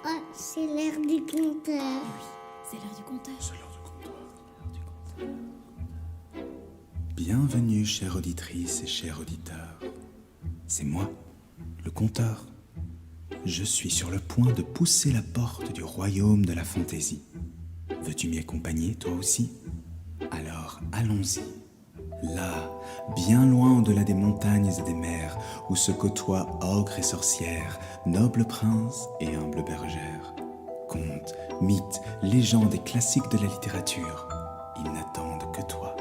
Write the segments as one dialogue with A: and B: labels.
A: Oh, c'est l'heure du compteur.
B: Oui, c'est l'heure du compteur.
C: C'est l'heure du compteur. Bienvenue, chère auditrice et chers auditeurs. C'est moi, le compteur. Je suis sur le point de pousser la porte du royaume de la fantaisie. Veux-tu m'y accompagner, toi aussi? Alors, allons-y. Là, bien loin au-delà des montagnes et des mers, où se côtoient ogres et sorcières, nobles princes et humbles bergères. Contes, mythes, légendes et classiques de la littérature, ils n'attendent que toi.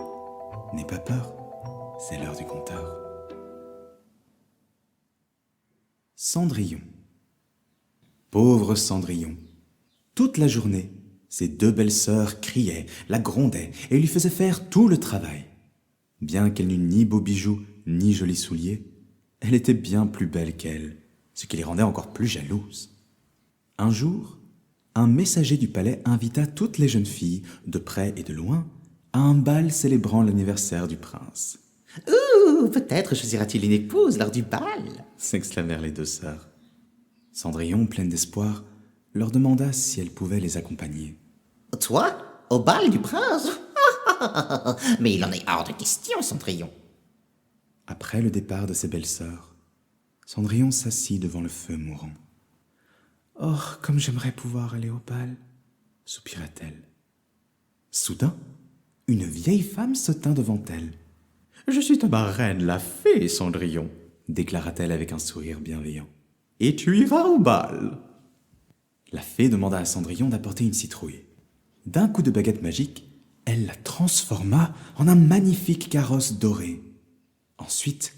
C: N'aie pas peur, c'est l'heure du compteur. Cendrillon. Pauvre Cendrillon. Toute la journée, ses deux belles sœurs criaient, la grondaient et lui faisaient faire tout le travail. Bien qu'elle n'eût ni beaux bijoux, ni jolis souliers, elle était bien plus belle qu'elles, ce qui les rendait encore plus jalouses. Un jour, un messager du palais invita toutes les jeunes filles, de près et de loin, à un bal célébrant l'anniversaire du prince.
D: « Ouh, peut-être choisira-t-il une épouse lors du bal !»
C: s'exclamèrent les deux sœurs. Cendrillon, pleine d'espoir, leur demanda si elle pouvait les accompagner.
D: « Toi, au bal du prince? Mais il en est hors de question, Cendrillon. »
C: Après le départ de ses belles sœurs, Cendrillon s'assit devant le feu mourant. « Oh, comme j'aimerais pouvoir aller au bal !» soupira-t-elle. Soudain, une vieille femme se tint devant elle. « Je suis ta marraine, la fée, Cendrillon, » déclara-t-elle avec un sourire bienveillant. « Et tu iras au bal !» La fée demanda à Cendrillon d'apporter une citrouille. D'un coup de baguette magique, elle la transforma en un magnifique carrosse doré. Ensuite,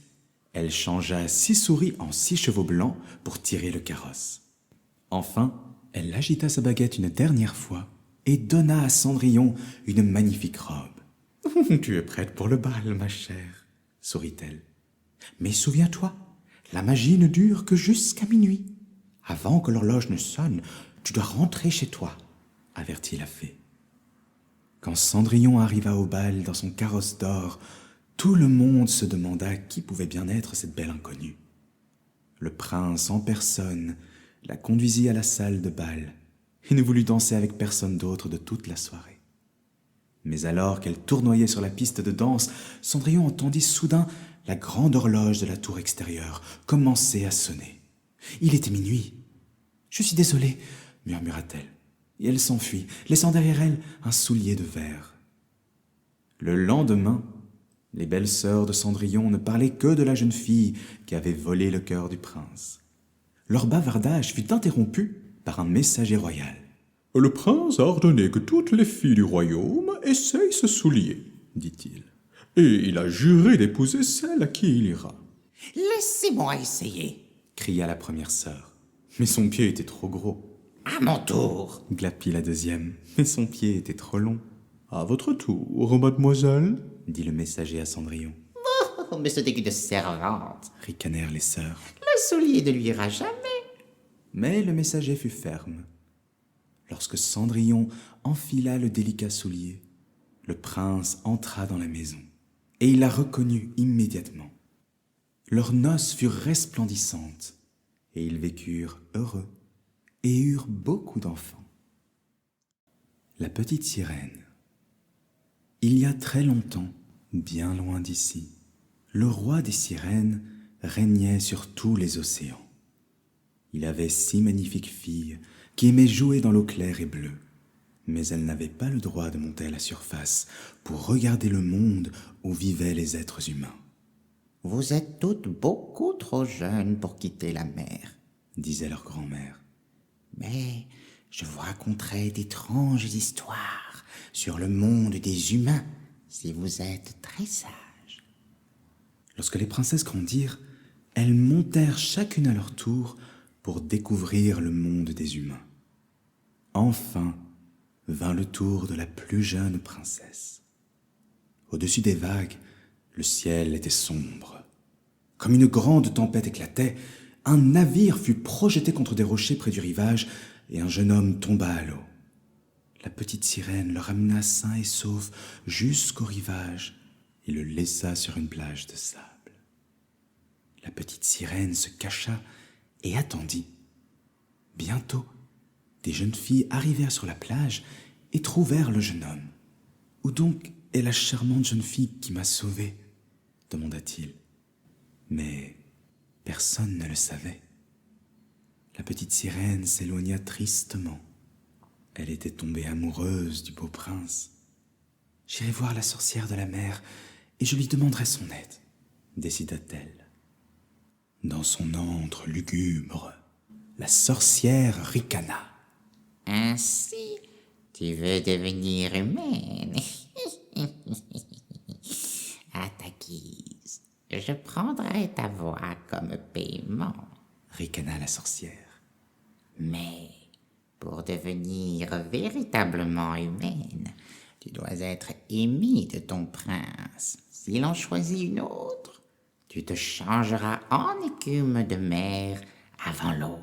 C: elle changea 6 souris en 6 chevaux blancs pour tirer le carrosse. Enfin, elle agita sa baguette une dernière fois et donna à Cendrillon une magnifique robe. « Tu es prête pour le bal, ma chère, » sourit-elle. « Mais souviens-toi, la magie ne dure que jusqu'à minuit. Avant que l'horloge ne sonne, tu dois rentrer chez toi, » avertit la fée. Quand Cendrillon arriva au bal dans son carrosse d'or, tout le monde se demanda qui pouvait bien être cette belle inconnue. Le prince en personne la conduisit à la salle de bal et ne voulut danser avec personne d'autre de toute la soirée. Mais alors qu'elle tournoyait sur la piste de danse, Cendrillon entendit soudain la grande horloge de la tour extérieure commencer à sonner. Il était minuit. « Je suis désolée, » murmura-t-elle, et elle s'enfuit, laissant derrière elle un soulier de verre. Le lendemain, les belles sœurs de Cendrillon ne parlaient que de la jeune fille qui avait volé le cœur du prince. Leur bavardage fut interrompu par un messager royal. « Le prince a ordonné que toutes les filles du royaume essayent ce soulier, dit-il, et il a juré d'épouser celle à qui il ira. »«
D: Laissez-moi essayer, »
C: cria la première sœur. Mais son pied était trop gros.
D: « à mon tour. »
C: glapit la deuxième, mais son pied était trop long. « À votre tour, mademoiselle, » dit le messager à Cendrillon.
D: « Oh, mais ce n'est qu'une servante. »
C: ricanèrent les sœurs.
D: « Le soulier ne lui ira jamais. »
C: Mais le messager fut ferme. Lorsque Cendrillon enfila le délicat soulier, le prince entra dans la maison, et il la reconnut immédiatement. Leurs noces furent resplendissantes, et ils vécurent heureux, et eurent beaucoup d'enfants. La petite sirène. Il y a très longtemps, bien loin d'ici, le roi des sirènes régnait sur tous les océans. Il avait 6 magnifiques filles qui aimaient jouer dans l'eau claire et bleue, mais elles n'avaient pas le droit de monter à la surface pour regarder le monde où vivaient les êtres humains.
D: « Vous êtes toutes beaucoup trop jeunes pour quitter la mer, »
C: disait leur grand-mère.
D: « mais je vous raconterai d'étranges histoires sur le monde des humains si vous êtes très sages. »
C: Lorsque les princesses grandirent, elles montèrent chacune à leur tour pour découvrir le monde des humains. Enfin vint le tour de la plus jeune princesse. Au-dessus des vagues, le ciel était sombre. Comme une grande tempête éclatait, un navire fut projeté contre des rochers près du rivage et un jeune homme tomba à l'eau. La petite sirène le ramena sain et sauf jusqu'au rivage et le laissa sur une plage de sable. La petite sirène se cacha et attendit. Bientôt, Des jeunes filles arrivèrent sur la plage et trouvèrent le jeune homme. « Où donc est la charmante jeune fille qui m'a sauvé ?» demanda-t-il. Mais personne ne le savait. La petite sirène s'éloigna tristement. Elle était tombée amoureuse du beau prince. « J'irai voir la sorcière de la mer et je lui demanderai son aide, » décida-t-elle. Dans son antre lugubre, la sorcière ricana.
D: « Ainsi, tu veux devenir humaine? À ta guise, je prendrai ta voix comme paiement. »
C: ricana la sorcière.
D: Mais pour devenir véritablement humaine, tu dois être aimée de ton prince. S'il en choisit une autre, tu te changeras en écume de mer avant l'aube.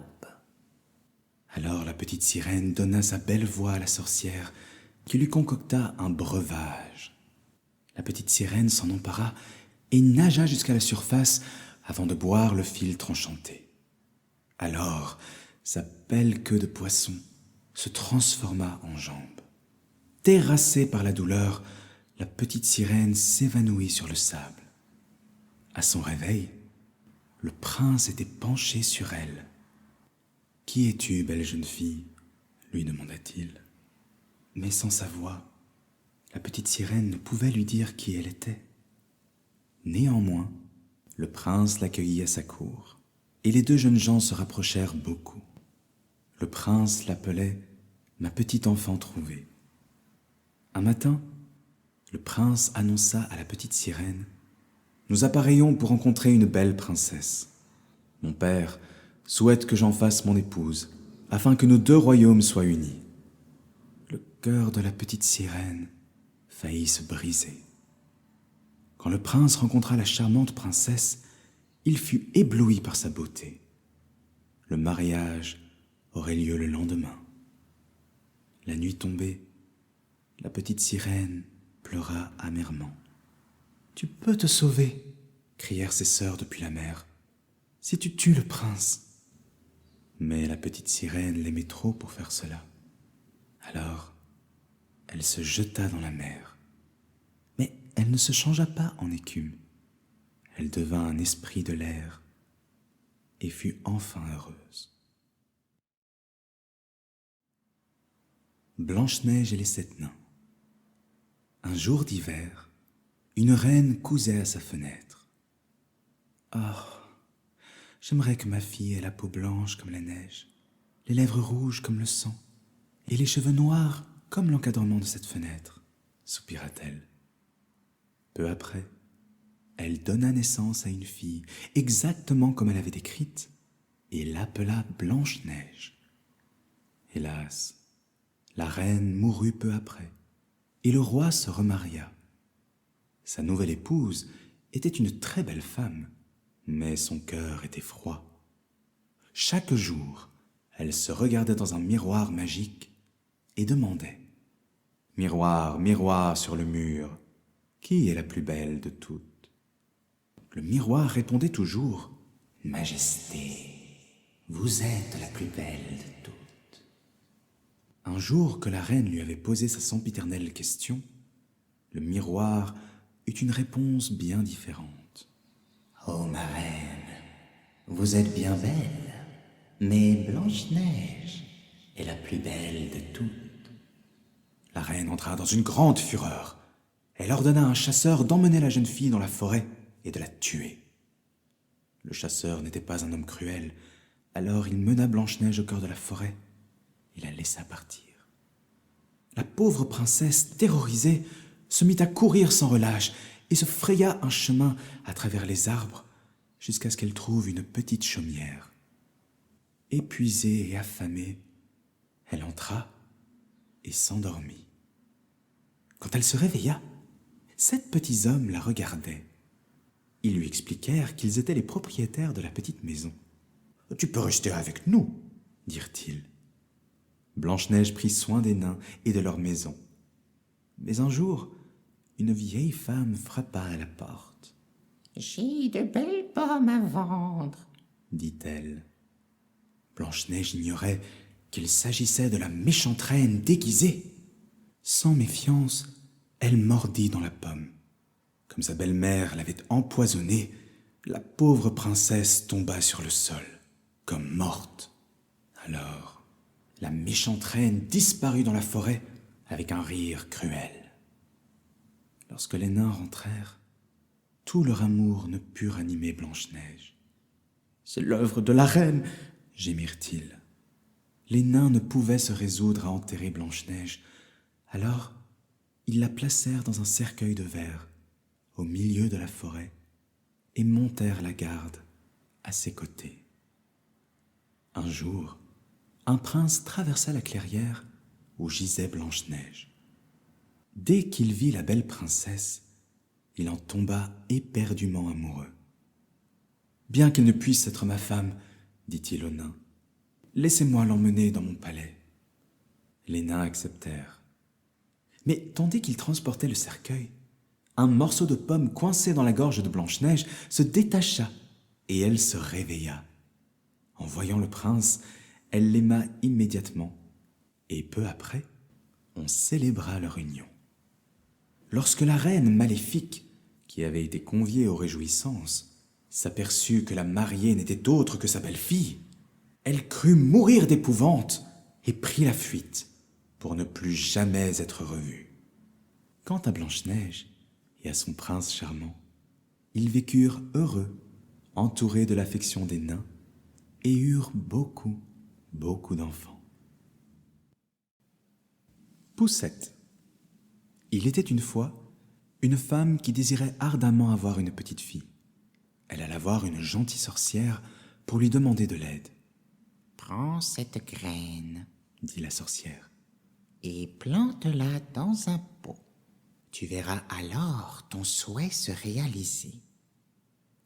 C: Alors la petite sirène donna sa belle voix à la sorcière, qui lui concocta un breuvage. La petite sirène s'en empara et nagea jusqu'à la surface avant de boire le filtre enchanté. Alors, sa belle queue de poisson se transforma en jambe. Terrassée par la douleur, la petite sirène s'évanouit sur le sable. À son réveil, le prince était penché sur elle. « Qui es-tu, belle jeune fille ?» lui demanda-t-il. Mais sans sa voix, la petite sirène ne pouvait lui dire qui elle était. Néanmoins, le prince l'accueillit à sa cour, et les deux jeunes gens se rapprochèrent beaucoup. Le prince l'appelait « ma petite enfant trouvée ». Un matin, le prince annonça à la petite sirène « Nous appareillons pour rencontrer une belle princesse. Mon père souhaite que j'en fasse mon épouse, afin que nos deux royaumes soient unis. » Le cœur de la petite sirène faillit se briser. Quand le prince rencontra la charmante princesse, il fut ébloui par sa beauté. Le mariage aurait lieu le lendemain. La nuit tombée, la petite sirène pleura amèrement. « Tu peux te sauver !» crièrent ses sœurs depuis la mer. « Si tu tues le prince !» Mais la petite sirène l'aimait trop pour faire cela. Alors, elle se jeta dans la mer. Mais elle ne se changea pas en écume. Elle devint un esprit de l'air et fut enfin heureuse. Blanche-Neige et les 7 nains. Un jour d'hiver, une reine cousait à sa fenêtre. « Oh, j'aimerais que ma fille ait la peau blanche comme la neige, les lèvres rouges comme le sang, et les cheveux noirs comme l'encadrement de cette fenêtre, » soupira-t-elle. Peu après, elle donna naissance à une fille, exactement comme elle avait décrite, et l'appela Blanche-Neige. Hélas, la reine mourut peu après, et le roi se remaria. Sa nouvelle épouse était une très belle femme, mais son cœur était froid. Chaque jour, elle se regardait dans un miroir magique et demandait « Miroir, miroir sur le mur, qui est la plus belle de toutes ?» Le miroir répondait toujours « Majesté, vous êtes la plus belle de toutes. » Un jour que la reine lui avait posé sa sempiternelle question, le miroir eut une réponse bien différente. « Oh, ma reine, vous êtes bien belle, mais Blanche-Neige est la plus belle de toutes. » La reine entra dans une grande fureur. Elle ordonna à un chasseur d'emmener la jeune fille dans la forêt et de la tuer. Le chasseur n'était pas un homme cruel, alors il mena Blanche-Neige au cœur de la forêt et la laissa partir. La pauvre princesse, terrorisée, se mit à courir sans relâche et se fraya un chemin à travers les arbres jusqu'à ce qu'elle trouve une petite chaumière. Épuisée et affamée, elle entra et s'endormit. Quand elle se réveilla, 7 petits hommes la regardaient. Ils lui expliquèrent qu'ils étaient les propriétaires de la petite maison. « Tu peux rester avec nous, » dirent-ils. Blanche-Neige prit soin des nains et de leur maison. Mais un jour, une vieille femme frappa à la porte.
D: « J'ai de belles pommes à vendre, »
C: dit-elle. Blanche-Neige ignorait qu'il s'agissait de la méchante reine déguisée. Sans méfiance, elle mordit dans la pomme. Comme sa belle-mère l'avait empoisonnée, la pauvre princesse tomba sur le sol, comme morte. Alors, la méchante reine disparut dans la forêt avec un rire cruel. Lorsque les nains rentrèrent, tout leur amour ne put ranimer Blanche-Neige. « C'est l'œuvre de la reine !» gémirent-ils. Les nains ne pouvaient se résoudre à enterrer Blanche-Neige. Alors, ils la placèrent dans un cercueil de verre, au milieu de la forêt, et montèrent la garde à ses côtés. Un jour, un prince traversa la clairière où gisait Blanche-Neige. Dès qu'il vit la belle princesse, il en tomba éperdument amoureux. « Bien qu'elle ne puisse être ma femme, dit-il aux nains, laissez-moi l'emmener dans mon palais. » Les nains acceptèrent. Mais tandis qu'ils transportaient le cercueil, un morceau de pomme coincé dans la gorge de Blanche-Neige se détacha et elle se réveilla. En voyant le prince, elle l'aima immédiatement et peu après, on célébra leur union. Lorsque la reine maléfique, qui avait été conviée aux réjouissances, s'aperçut que la mariée n'était autre que sa belle-fille, elle crut mourir d'épouvante et prit la fuite pour ne plus jamais être revue. Quant à Blanche-Neige et à son prince charmant, ils vécurent heureux, entourés de l'affection des nains, et eurent beaucoup, beaucoup d'enfants. Poussette. Il était une fois une femme qui désirait ardemment avoir une petite fille. Elle alla voir une gentille sorcière pour lui demander de l'aide.
D: « Prends cette graine,
C: dit la sorcière,
D: et plante-la dans un pot. Tu verras alors ton souhait se réaliser. »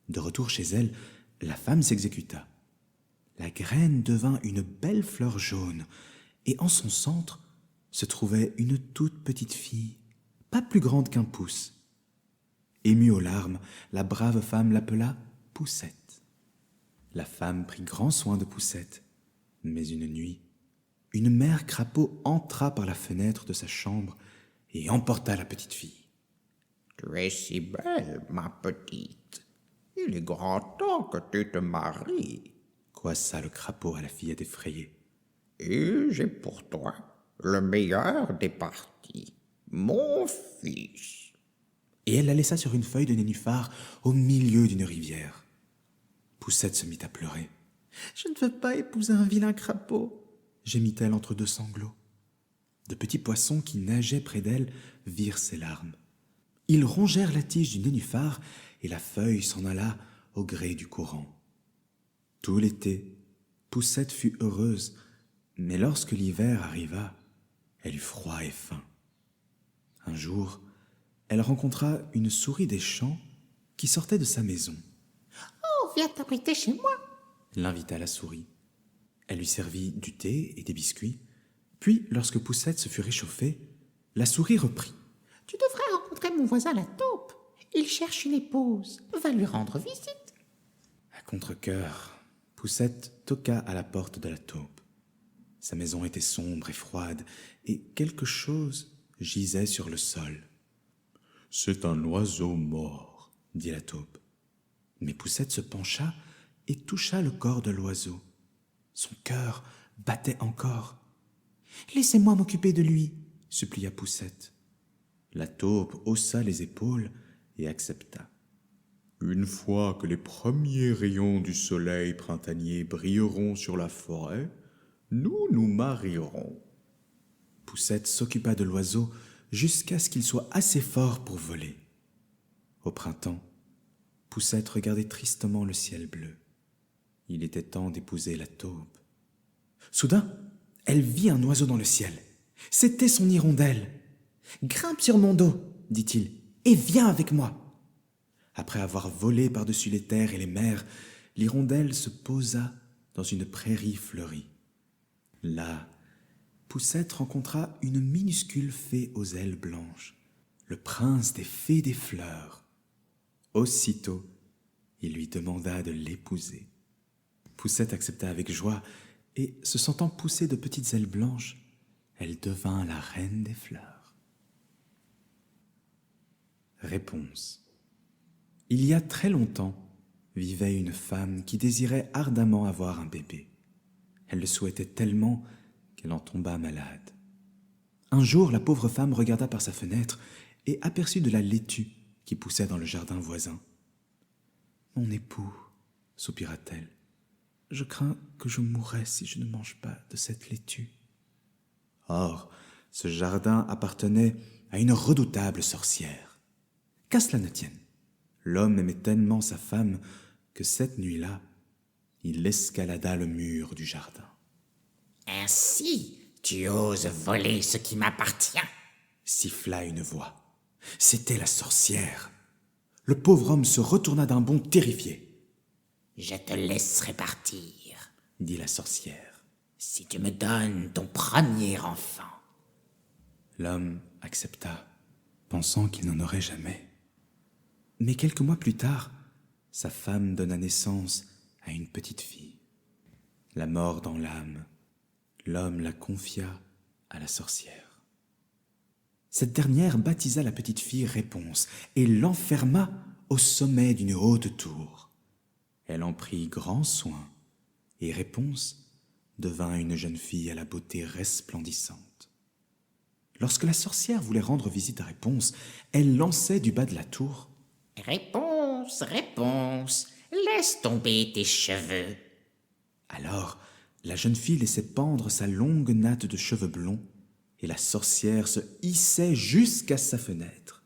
C: De retour chez elle, la femme s'exécuta. La graine devint une belle fleur jaune, et en son centre se trouvait une toute petite fille, pas plus grande qu'un pouce. Émue aux larmes, la brave femme l'appela Poussette. La femme prit grand soin de Poussette, mais une nuit, une mère crapaud entra par la fenêtre de sa chambre et emporta la petite fille.
B: « Tu es si belle, ma petite. Il est grand temps que tu te maries. »
C: Coissa le crapaud à la fillette effrayée.
B: « Et j'ai pour toi le meilleur des partis, mon fils. »
C: Et elle la laissa sur une feuille de nénuphar au milieu d'une rivière. Poussette se mit à pleurer. « Je ne veux pas épouser un vilain crapaud !» gémit-elle entre deux sanglots. De petits poissons qui nageaient près d'elle virent ses larmes. Ils rongèrent la tige du nénuphar et la feuille s'en alla au gré du courant. Tout l'été, Poussette fut heureuse, mais lorsque l'hiver arriva, elle eut froid et faim. Un jour, elle rencontra une souris des champs qui sortait de sa maison.
D: « Oh, viens t'abriter chez moi !»
C: l'invita la souris. Elle lui servit du thé et des biscuits. Puis, lorsque Poussette se fut réchauffée, la souris reprit.
D: « Tu devrais rencontrer mon voisin la taupe. Il cherche une épouse. Va lui rendre visite. »
C: À contre-cœur, Poussette toqua à la porte de la taupe. Sa maison était sombre et froide, et quelque chose gisait sur le sol. « C'est un oiseau mort, » dit la taupe. Mais Poussette se pencha et toucha le corps de l'oiseau. Son cœur battait encore. « Laissez-moi m'occuper de lui, » supplia Poussette. La taupe haussa les épaules et accepta. « Une fois que les premiers rayons du soleil printanier brilleront sur la forêt, nous nous marierons. » Poussette s'occupa de l'oiseau jusqu'à ce qu'il soit assez fort pour voler. Au printemps, Poussette regardait tristement le ciel bleu. Il était temps d'épouser la taupe. Soudain, elle vit un oiseau dans le ciel. C'était son hirondelle. « Grimpe sur mon dos, dit-il, et viens avec moi. » Après avoir volé par-dessus les terres et les mers, l'hirondelle se posa dans une prairie fleurie. Là, Poussette rencontra une minuscule fée aux ailes blanches, le prince des fées des fleurs. Aussitôt, il lui demanda de l'épouser. Poussette accepta avec joie, et, se sentant pousser de petites ailes blanches, elle devint la reine des fleurs. Réponse. Il y a très longtemps, vivait une femme qui désirait ardemment avoir un bébé. Elle le souhaitait tellement qu'elle en tomba malade. Un jour, la pauvre femme regarda par sa fenêtre et aperçut de la laitue qui poussait dans le jardin voisin. « Mon époux, soupira-t-elle, je crains que je mourrais si je ne mange pas de cette laitue. » Or, ce jardin appartenait à une redoutable sorcière. Qu'à cela ne tienne, l'homme aimait tellement sa femme que cette nuit-là, il escalada le mur du jardin.
D: « Ainsi, tu oses voler ce qui m'appartient ?»
C: Siffla une voix. C'était la sorcière. Le pauvre homme se retourna d'un bond terrifié.
D: « Je te laisserai partir, »
C: dit la sorcière,
D: « si tu me donnes ton premier enfant. »
C: L'homme accepta, pensant qu'il n'en aurait jamais. Mais quelques mois plus tard, sa femme donna naissance à une petite fille. La mort dans l'âme, l'homme la confia à la sorcière. Cette dernière baptisa la petite fille Réponse et l'enferma au sommet d'une haute tour. Elle en prit grand soin, et Réponse devint une jeune fille à la beauté resplendissante. Lorsque la sorcière voulait rendre visite à Réponse, elle lançait du bas de la tour.
D: « Réponse, Réponse, laisse tomber tes cheveux. »
C: Alors, la jeune fille laissait pendre sa longue natte de cheveux blonds, et la sorcière se hissait jusqu'à sa fenêtre.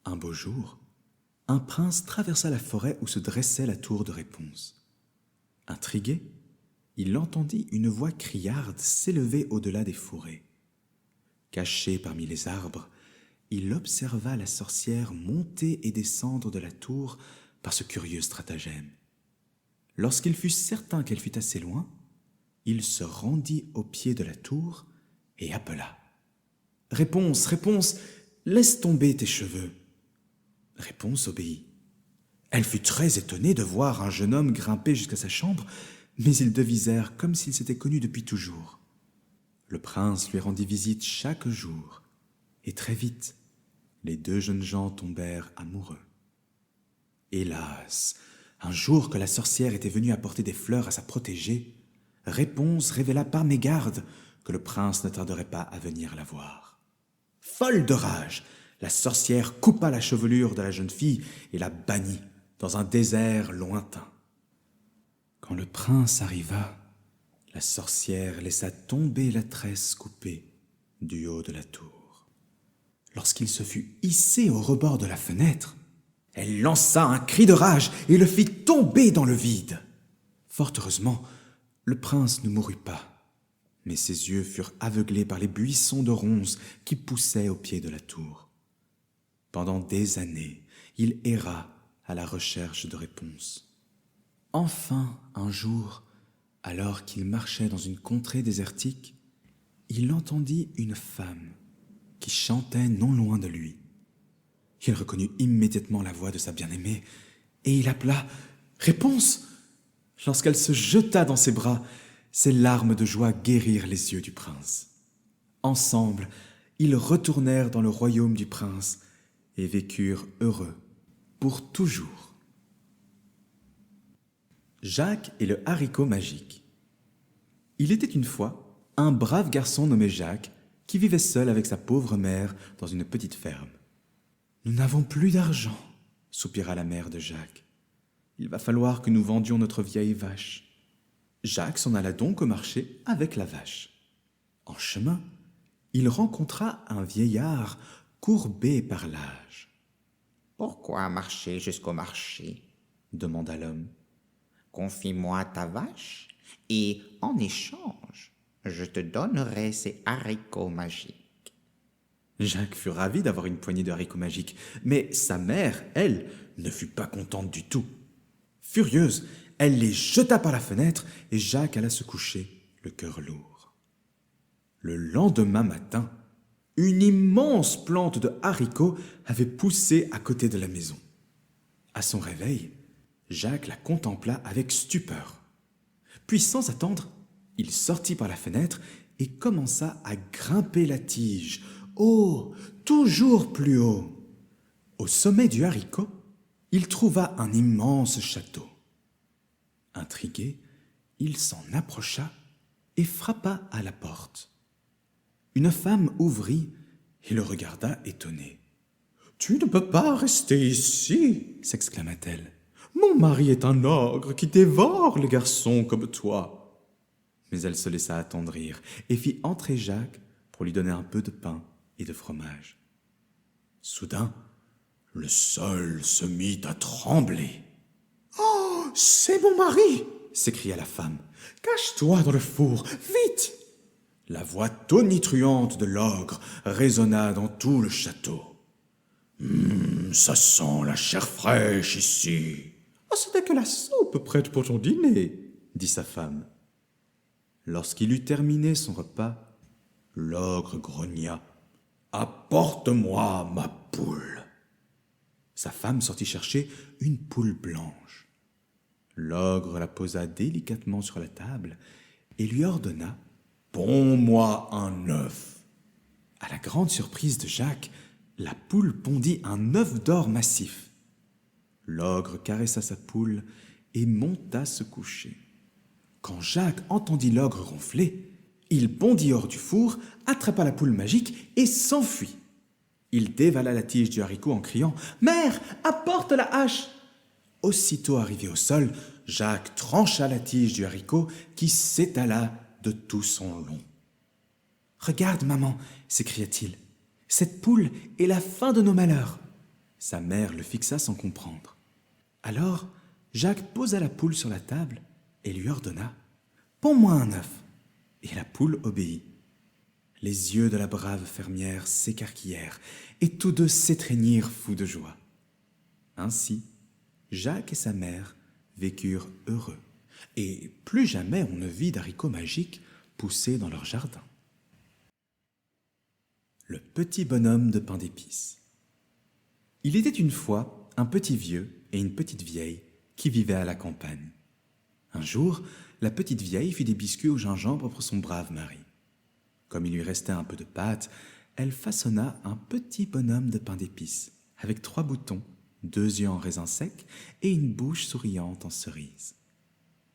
C: Un beau jour, un prince traversa la forêt où se dressait la tour de Réponse. Intrigué, il entendit une voix criarde s'élever au-delà des fourrés. Caché parmi les arbres, il observa la sorcière monter et descendre de la tour par ce curieux stratagème. Lorsqu'il fut certain qu'elle fut assez loin, il se rendit au pied de la tour et appela. « Réponse, Réponse, laisse tomber tes cheveux. » Réponse obéit. Elle fut très étonnée de voir un jeune homme grimper jusqu'à sa chambre, mais ils devisèrent comme s'ils s'étaient connus depuis toujours. Le prince lui rendit visite chaque jour, et très vite, les deux jeunes gens tombèrent amoureux. Hélas, un jour que la sorcière était venue apporter des fleurs à sa protégée, Réponse révéla par mégarde que le prince ne tarderait pas à venir la voir. Folle de rage, la sorcière coupa la chevelure de la jeune fille et la bannit dans un désert lointain. Quand le prince arriva, la sorcière laissa tomber la tresse coupée du haut de la tour. Lorsqu'il se fut hissé au rebord de la fenêtre, elle lança un cri de rage et le fit tomber dans le vide. Fort heureusement, le prince ne mourut pas, mais ses yeux furent aveuglés par les buissons de ronces qui poussaient au pied de la tour. Pendant des années, il erra à la recherche de Réponse. Enfin, un jour, alors qu'il marchait dans une contrée désertique, il entendit une femme qui chantait non loin de lui. Il reconnut immédiatement la voix de sa bien-aimée et il appela « Réponse !» Lorsqu'elle se jeta dans ses bras, ses larmes de joie guérirent les yeux du prince. Ensemble, ils retournèrent dans le royaume du prince et vécurent heureux pour toujours. Jacques et le haricot magique. Il était une fois un brave garçon nommé Jacques qui vivait seul avec sa pauvre mère dans une petite ferme. « Nous n'avons plus d'argent, » soupira la mère de Jacques. « Il va falloir que nous vendions notre vieille vache. » Jacques s'en alla donc au marché avec la vache. En chemin, il rencontra un vieillard courbé par l'âge.
B: « Pourquoi marcher jusqu'au marché ?»
C: demanda l'homme.
B: « Confie-moi ta vache et en échange, je te donnerai ces haricots magiques. »
C: Jacques fut ravi d'avoir une poignée de haricots magiques, mais sa mère, elle, ne fut pas contente du tout. Furieuse, elle les jeta par la fenêtre et Jacques alla se coucher, le cœur lourd. Le lendemain matin, une immense plante de haricots avait poussé à côté de la maison. À son réveil, Jacques la contempla avec stupeur. Puis, sans attendre, Il sortit par la fenêtre et commença à grimper la tige, haut, toujours plus haut. Au sommet du haricot, il trouva un immense château. Intrigué, il s'en approcha et frappa à la porte. Une femme ouvrit et le regarda étonnée. « Tu ne peux pas rester ici !» s'exclama-t-elle. « Mon mari est un ogre qui dévore les garçons comme toi. » Mais elle se laissa attendrir et fit entrer Jacques pour lui donner un peu de pain et de fromage. Soudain, le sol se mit à trembler. « Oh, c'est mon mari !» s'écria la femme. « Cache-toi dans le four, vite !» La voix tonitruante de l'ogre résonna dans tout le château. « Ça sent la chair fraîche ici. »« Oh, ce n'est que la soupe prête pour ton dîner, » dit sa femme. Lorsqu'il eut terminé son repas, l'ogre grogna. « Apporte-moi ma poule. » Sa femme sortit chercher une poule blanche. L'ogre la posa délicatement sur la table et lui ordonna « Ponds-moi un œuf. » À la grande surprise de Jacques, la poule pondit un œuf d'or massif. L'ogre caressa sa poule et monta se coucher. Quand Jacques entendit l'ogre ronfler, il bondit hors du four, attrapa la poule magique et s'enfuit. Il dévala la tige du haricot en criant « Mère, apporte la hache !» Aussitôt arrivé au sol, Jacques trancha la tige du haricot qui s'étala de tout son long. « Regarde, maman !» s'écria-t-il. « Cette poule est la fin de nos malheurs. » Sa mère le fixa sans comprendre. Alors, Jacques posa la poule sur la table et lui ordonna « Ponds-moi un œuf. » Et la poule obéit. Les yeux de la brave fermière s'écarquillèrent et tous deux s'étreignirent fous de joie. Ainsi, Jacques et sa mère vécurent heureux, et plus jamais on ne vit d'haricots magiques pousser dans leur jardin. Le petit bonhomme de pain d'épices. Il était une fois un petit vieux et une petite vieille qui vivaient à la campagne. Un jour, la petite vieille fit des biscuits au gingembre pour son brave mari. Comme il lui restait un peu de pâte, elle façonna un petit bonhomme de pain d'épices, avec 3 boutons, 2 yeux en raisin sec et une bouche souriante en cerise.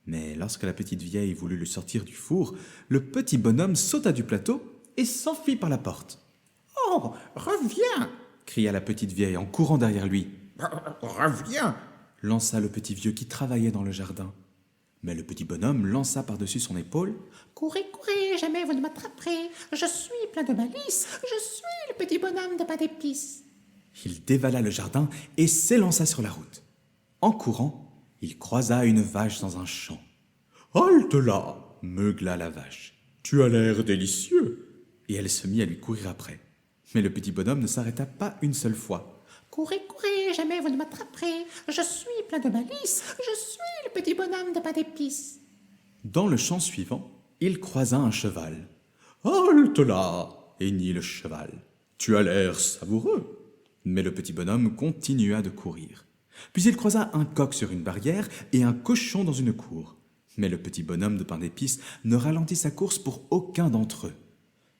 C: Mais lorsque la petite vieille voulut le sortir du four, le petit bonhomme sauta du plateau et s'enfuit par la porte. « Oh, reviens !» cria la petite vieille en courant derrière lui.
B: « Reviens !»
C: lança le petit vieux qui travaillait dans le jardin. Mais le petit bonhomme lança par-dessus son épaule.
E: « Courez, courez, jamais vous ne m'attraperez. Je suis plein de malice. Je suis le petit bonhomme de pain d'épices. »
C: Il dévala le jardin et s'élança sur la route. En courant, il croisa une vache dans un champ. « Halte là !» meugla la vache. « Tu as l'air délicieux !» Et elle se mit à lui courir après. Mais le petit bonhomme ne s'arrêta pas une seule fois.
E: « Courez, courez, jamais vous ne m'attraperez. Je suis plein de malice. Je suis le petit bonhomme de pain d'épices. »
C: Dans le champ suivant, il croisa un cheval. « Halte là !» hennit le cheval. « Tu as l'air savoureux !» Mais le petit bonhomme continua de courir. Puis il croisa un coq sur une barrière et un cochon dans une cour. Mais le petit bonhomme de pain d'épices ne ralentit sa course pour aucun d'entre eux,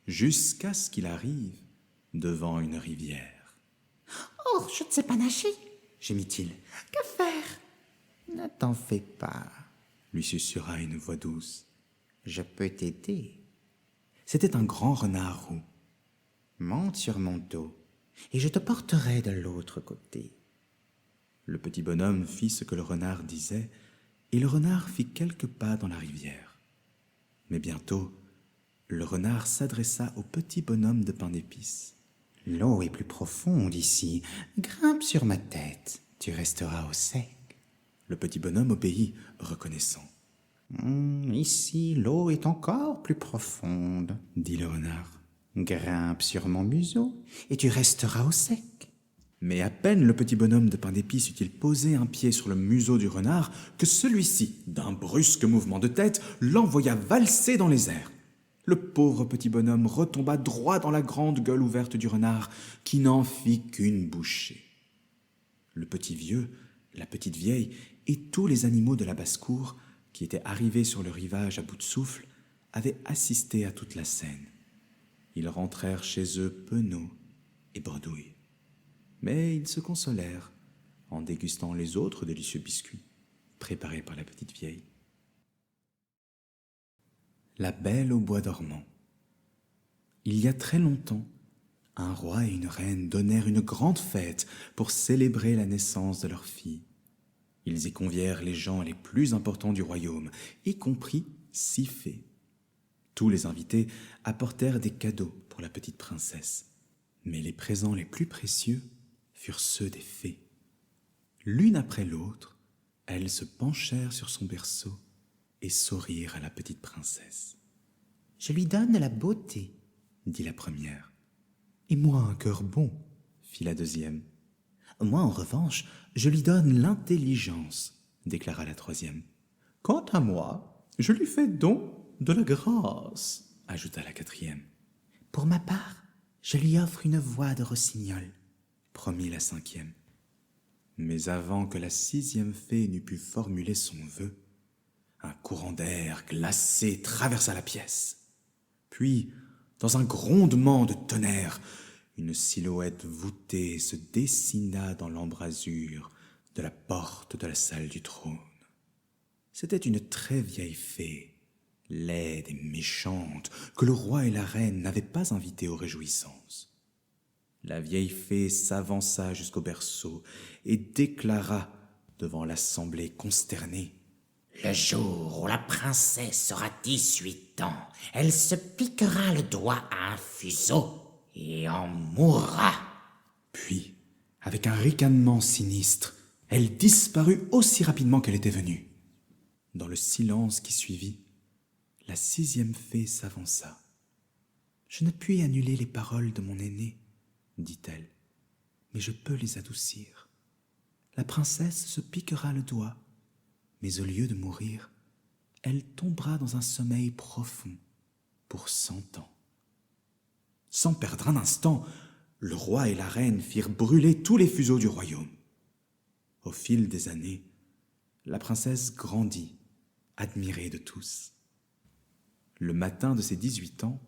C: jusqu'à ce qu'il arrive devant une rivière.
E: « Oh, je ne sais pas nager, »
C: gémit-il.
E: « Que faire ?»«
B: Ne t'en fais pas,
C: lui susurra une voix douce.
B: je peux t'aider.
C: C'était un grand renard roux.
B: Monte sur mon dos et je te porterai de l'autre côté. »
C: Le petit bonhomme fit ce que le renard disait, et le renard fit quelques pas dans la rivière. Mais bientôt, le renard s'adressa au petit bonhomme de pain d'épices.
B: « L'eau est plus profonde ici. Grimpe sur ma tête, tu resteras au sec. »
C: Le petit bonhomme obéit, reconnaissant.
B: Ici, l'eau est encore plus profonde,
C: dit le renard.
B: Grimpe sur mon museau et tu resteras au sec.
C: Mais à peine le petit bonhomme de pain d'épices eut-il posé un pied sur le museau du renard que celui-ci, d'un brusque mouvement de tête, l'envoya valser dans les airs. Le pauvre petit bonhomme retomba droit dans la grande gueule ouverte du renard, qui n'en fit qu'une bouchée. Le petit vieux, la petite vieille et tous les animaux de la basse-cour, qui étaient arrivés sur le rivage à bout de souffle, avaient assisté à toute la scène. Ils rentrèrent chez eux penauds et bredouilles. Mais ils se consolèrent en dégustant les autres délicieux biscuits préparés par la petite vieille. La Belle au bois dormant. Il y a très longtemps, un roi et une reine donnèrent une grande fête pour célébrer la naissance de leur fille. Ils y convièrent les gens les plus importants du royaume, y compris 6 fées. Tous les invités apportèrent des cadeaux pour la petite princesse, mais les présents les plus précieux furent ceux des fées. L'une après l'autre, elles se penchèrent sur son berceau et sourirent à la petite princesse.
B: « Je lui donne la beauté, »
C: dit la première. « Et moi un cœur bon, » fit la deuxième. « Moi, en revanche, je lui donne l'intelligence, » déclara la troisième. « Quant à moi, je lui fais don de la grâce, » ajouta la quatrième.
B: « Pour ma part, je lui offre une voix de rossignol, »
C: promit la cinquième. Mais avant que la 6e fée n'eût pu formuler son vœu, un courant d'air glacé traversa la pièce. Puis, dans un grondement de tonnerre, une silhouette voûtée se dessina dans l'embrasure de la porte de la salle du trône. C'était une très vieille fée, laide et méchante, que le roi et la reine n'avaient pas invitée aux réjouissances. La vieille fée s'avança jusqu'au berceau et déclara devant l'assemblée consternée:
D: « Le jour où la princesse aura 18 ans, elle se piquera le doigt à un fuseau et en mourra. »
C: Puis, avec un ricanement sinistre, elle disparut aussi rapidement qu'elle était venue. Dans le silence qui suivit, la 6e fée s'avança. « Je ne puis annuler les paroles de mon aîné, » dit-elle, « mais je peux les adoucir. La princesse se piquera le doigt, mais au lieu de mourir, elle tombera dans un sommeil profond pour 100 ans. » Sans perdre un instant, le roi et la reine firent brûler tous les fuseaux du royaume. Au fil des années, la princesse grandit, admirée de tous. Le matin de ses 18 ans,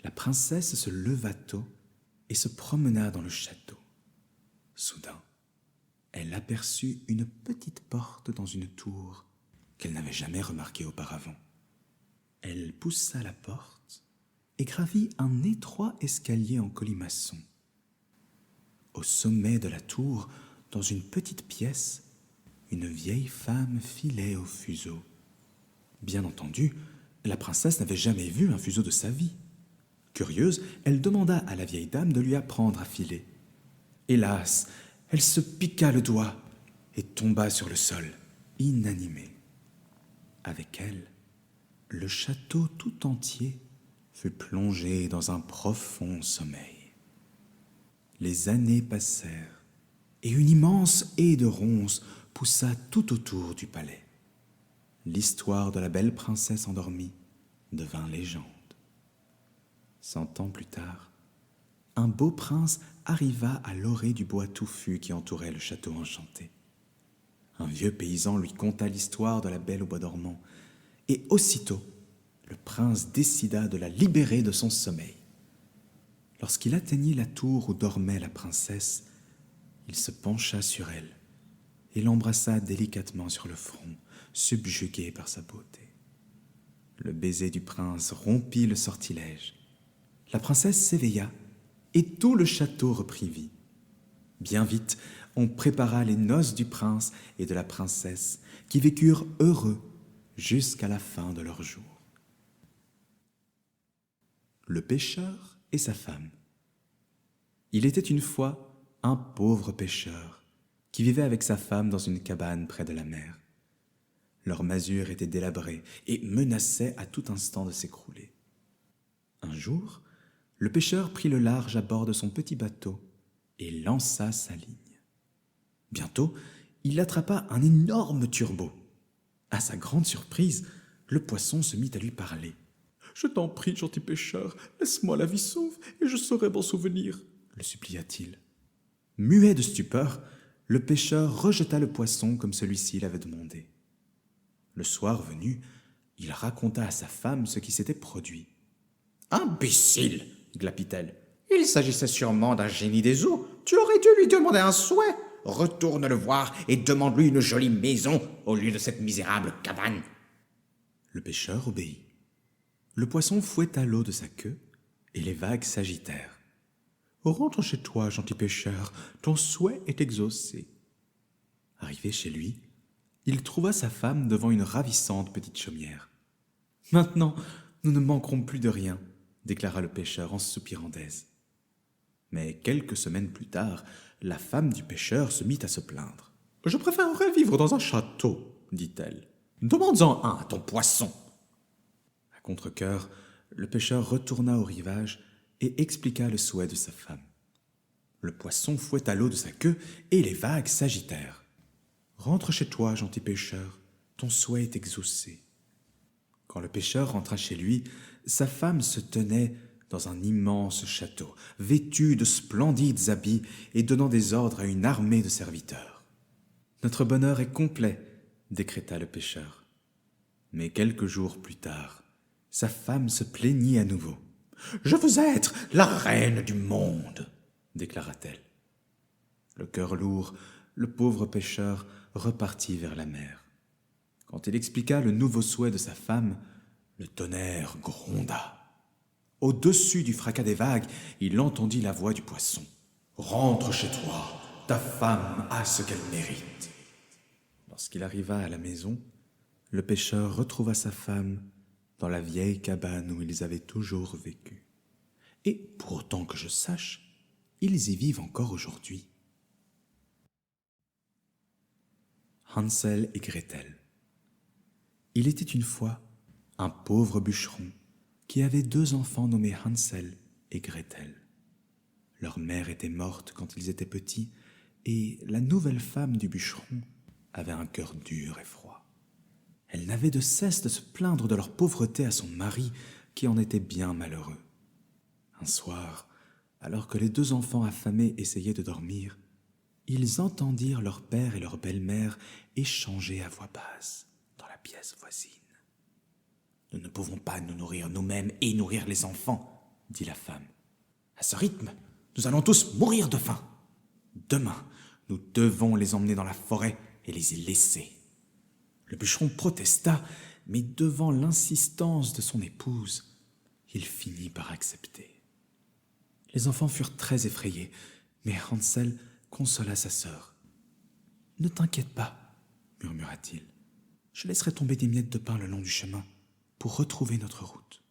C: la princesse se leva tôt et se promena dans le château. Soudain, elle aperçut une petite porte dans une tour qu'elle n'avait jamais remarquée auparavant. Elle poussa la porte et gravit un étroit escalier en colimaçon. Au sommet de la tour, dans une petite pièce, une vieille femme filait au fuseau. Bien entendu, la princesse n'avait jamais vu un fuseau de sa vie. Curieuse, elle demanda à la vieille dame de lui apprendre à filer. Hélas, elle se piqua le doigt et tomba sur le sol, inanimée. Avec elle, le château tout entier fut plongé dans un profond sommeil. Les années passèrent et une immense haie de ronces poussa tout autour du palais. L'histoire de la belle princesse endormie devint légende. 100 ans plus tard, un beau prince arriva à l'orée du bois touffu qui entourait le château enchanté. Un vieux paysan lui conta l'histoire de la Belle au bois dormant, et aussitôt, le prince décida de la libérer de son sommeil. Lorsqu'il atteignit la tour où dormait la princesse, il se pencha sur elle et l'embrassa délicatement sur le front, subjugué par sa beauté. Le baiser du prince rompit le sortilège. La princesse s'éveilla et tout le château reprit vie. Bien vite, on prépara les noces du prince et de la princesse qui vécurent heureux jusqu'à la fin de leurs jours. Le pêcheur et sa femme. Il était une fois un pauvre pêcheur qui vivait avec sa femme dans une cabane près de la mer. Leur masure était délabrée et menaçait à tout instant de s'écrouler. Un jour, le pêcheur prit le large à bord de son petit bateau et lança sa ligne. Bientôt, il attrapa un énorme turbot. À sa grande surprise, le poisson se mit à lui parler. « Je t'en prie, gentil pêcheur, laisse-moi la vie sauve et je saurai m'en souvenir, » le supplia-t-il. Muet de stupeur, le pêcheur rejeta le poisson comme celui-ci l'avait demandé. Le soir venu, Il raconta à sa femme ce qui s'était produit.
B: « Imbécile !» glapit-elle. « Il s'agissait sûrement d'un génie des eaux. Tu aurais dû lui demander un souhait. Retourne le voir et demande-lui une jolie maison au lieu de cette misérable cabane. »
C: Le pêcheur obéit. Le poisson fouetta l'eau de sa queue et les vagues s'agitèrent. « Rentre chez toi, gentil pêcheur, ton souhait est exaucé. » Arrivé chez lui, il trouva sa femme devant une ravissante petite chaumière. « Maintenant, nous ne manquerons plus de rien, » déclara le pêcheur en soupirant d'aise. Mais quelques semaines plus tard, la femme du pêcheur se mit à se plaindre. « Je préférerais vivre dans un château, dit-elle. Demande-en un à ton poisson. » À contre-cœur, le pêcheur retourna au rivage et expliqua le souhait de sa femme. Le poisson fouetta l'eau de sa queue et les vagues s'agitèrent. « Rentre chez toi, gentil pêcheur, ton souhait est exaucé. » Quand le pêcheur rentra chez lui, sa femme se tenait dans un immense château, vêtue de splendides habits et donnant des ordres à une armée de serviteurs. « Notre bonheur est complet, » décréta le pêcheur. Mais quelques jours plus tard, sa femme se plaignit à nouveau. « Je veux être la reine du monde, » déclara-t-elle. Le cœur lourd, le pauvre pêcheur repartit vers la mer. Quand il expliqua le nouveau souhait de sa femme, le tonnerre gronda. Au-dessus du fracas des vagues, il entendit la voix du poisson. « Rentre chez toi, ta femme a ce qu'elle mérite. » Lorsqu'il arriva à la maison, le pêcheur retrouva sa femme dans la vieille cabane où ils avaient toujours vécu. Et pour autant que je sache, ils y vivent encore aujourd'hui. Hansel et Gretel. Il était une fois un pauvre bûcheron qui avait 2 enfants nommés Hansel et Gretel. Leur mère était morte quand ils étaient petits et la nouvelle femme du bûcheron avait un cœur dur et froid. Elle n'avait de cesse de se plaindre de leur pauvreté à son mari qui en était bien malheureux. Un soir, alors que les 2 enfants affamés essayaient de dormir, ils entendirent leur père et leur belle-mère échanger à voix basse dans la pièce voisine. « Nous ne pouvons pas nous nourrir nous-mêmes et nourrir les enfants, » dit la femme. « À ce rythme, nous allons tous mourir de faim. Demain, nous devons les emmener dans la forêt et les y laisser. » Le bûcheron protesta, mais devant l'insistance de son épouse, il finit par accepter. Les enfants furent très effrayés, mais Hansel consola sa sœur. « Ne t'inquiète pas, » murmura-t-il. « Je laisserai tomber des miettes de pain le long du chemin pour retrouver notre route. »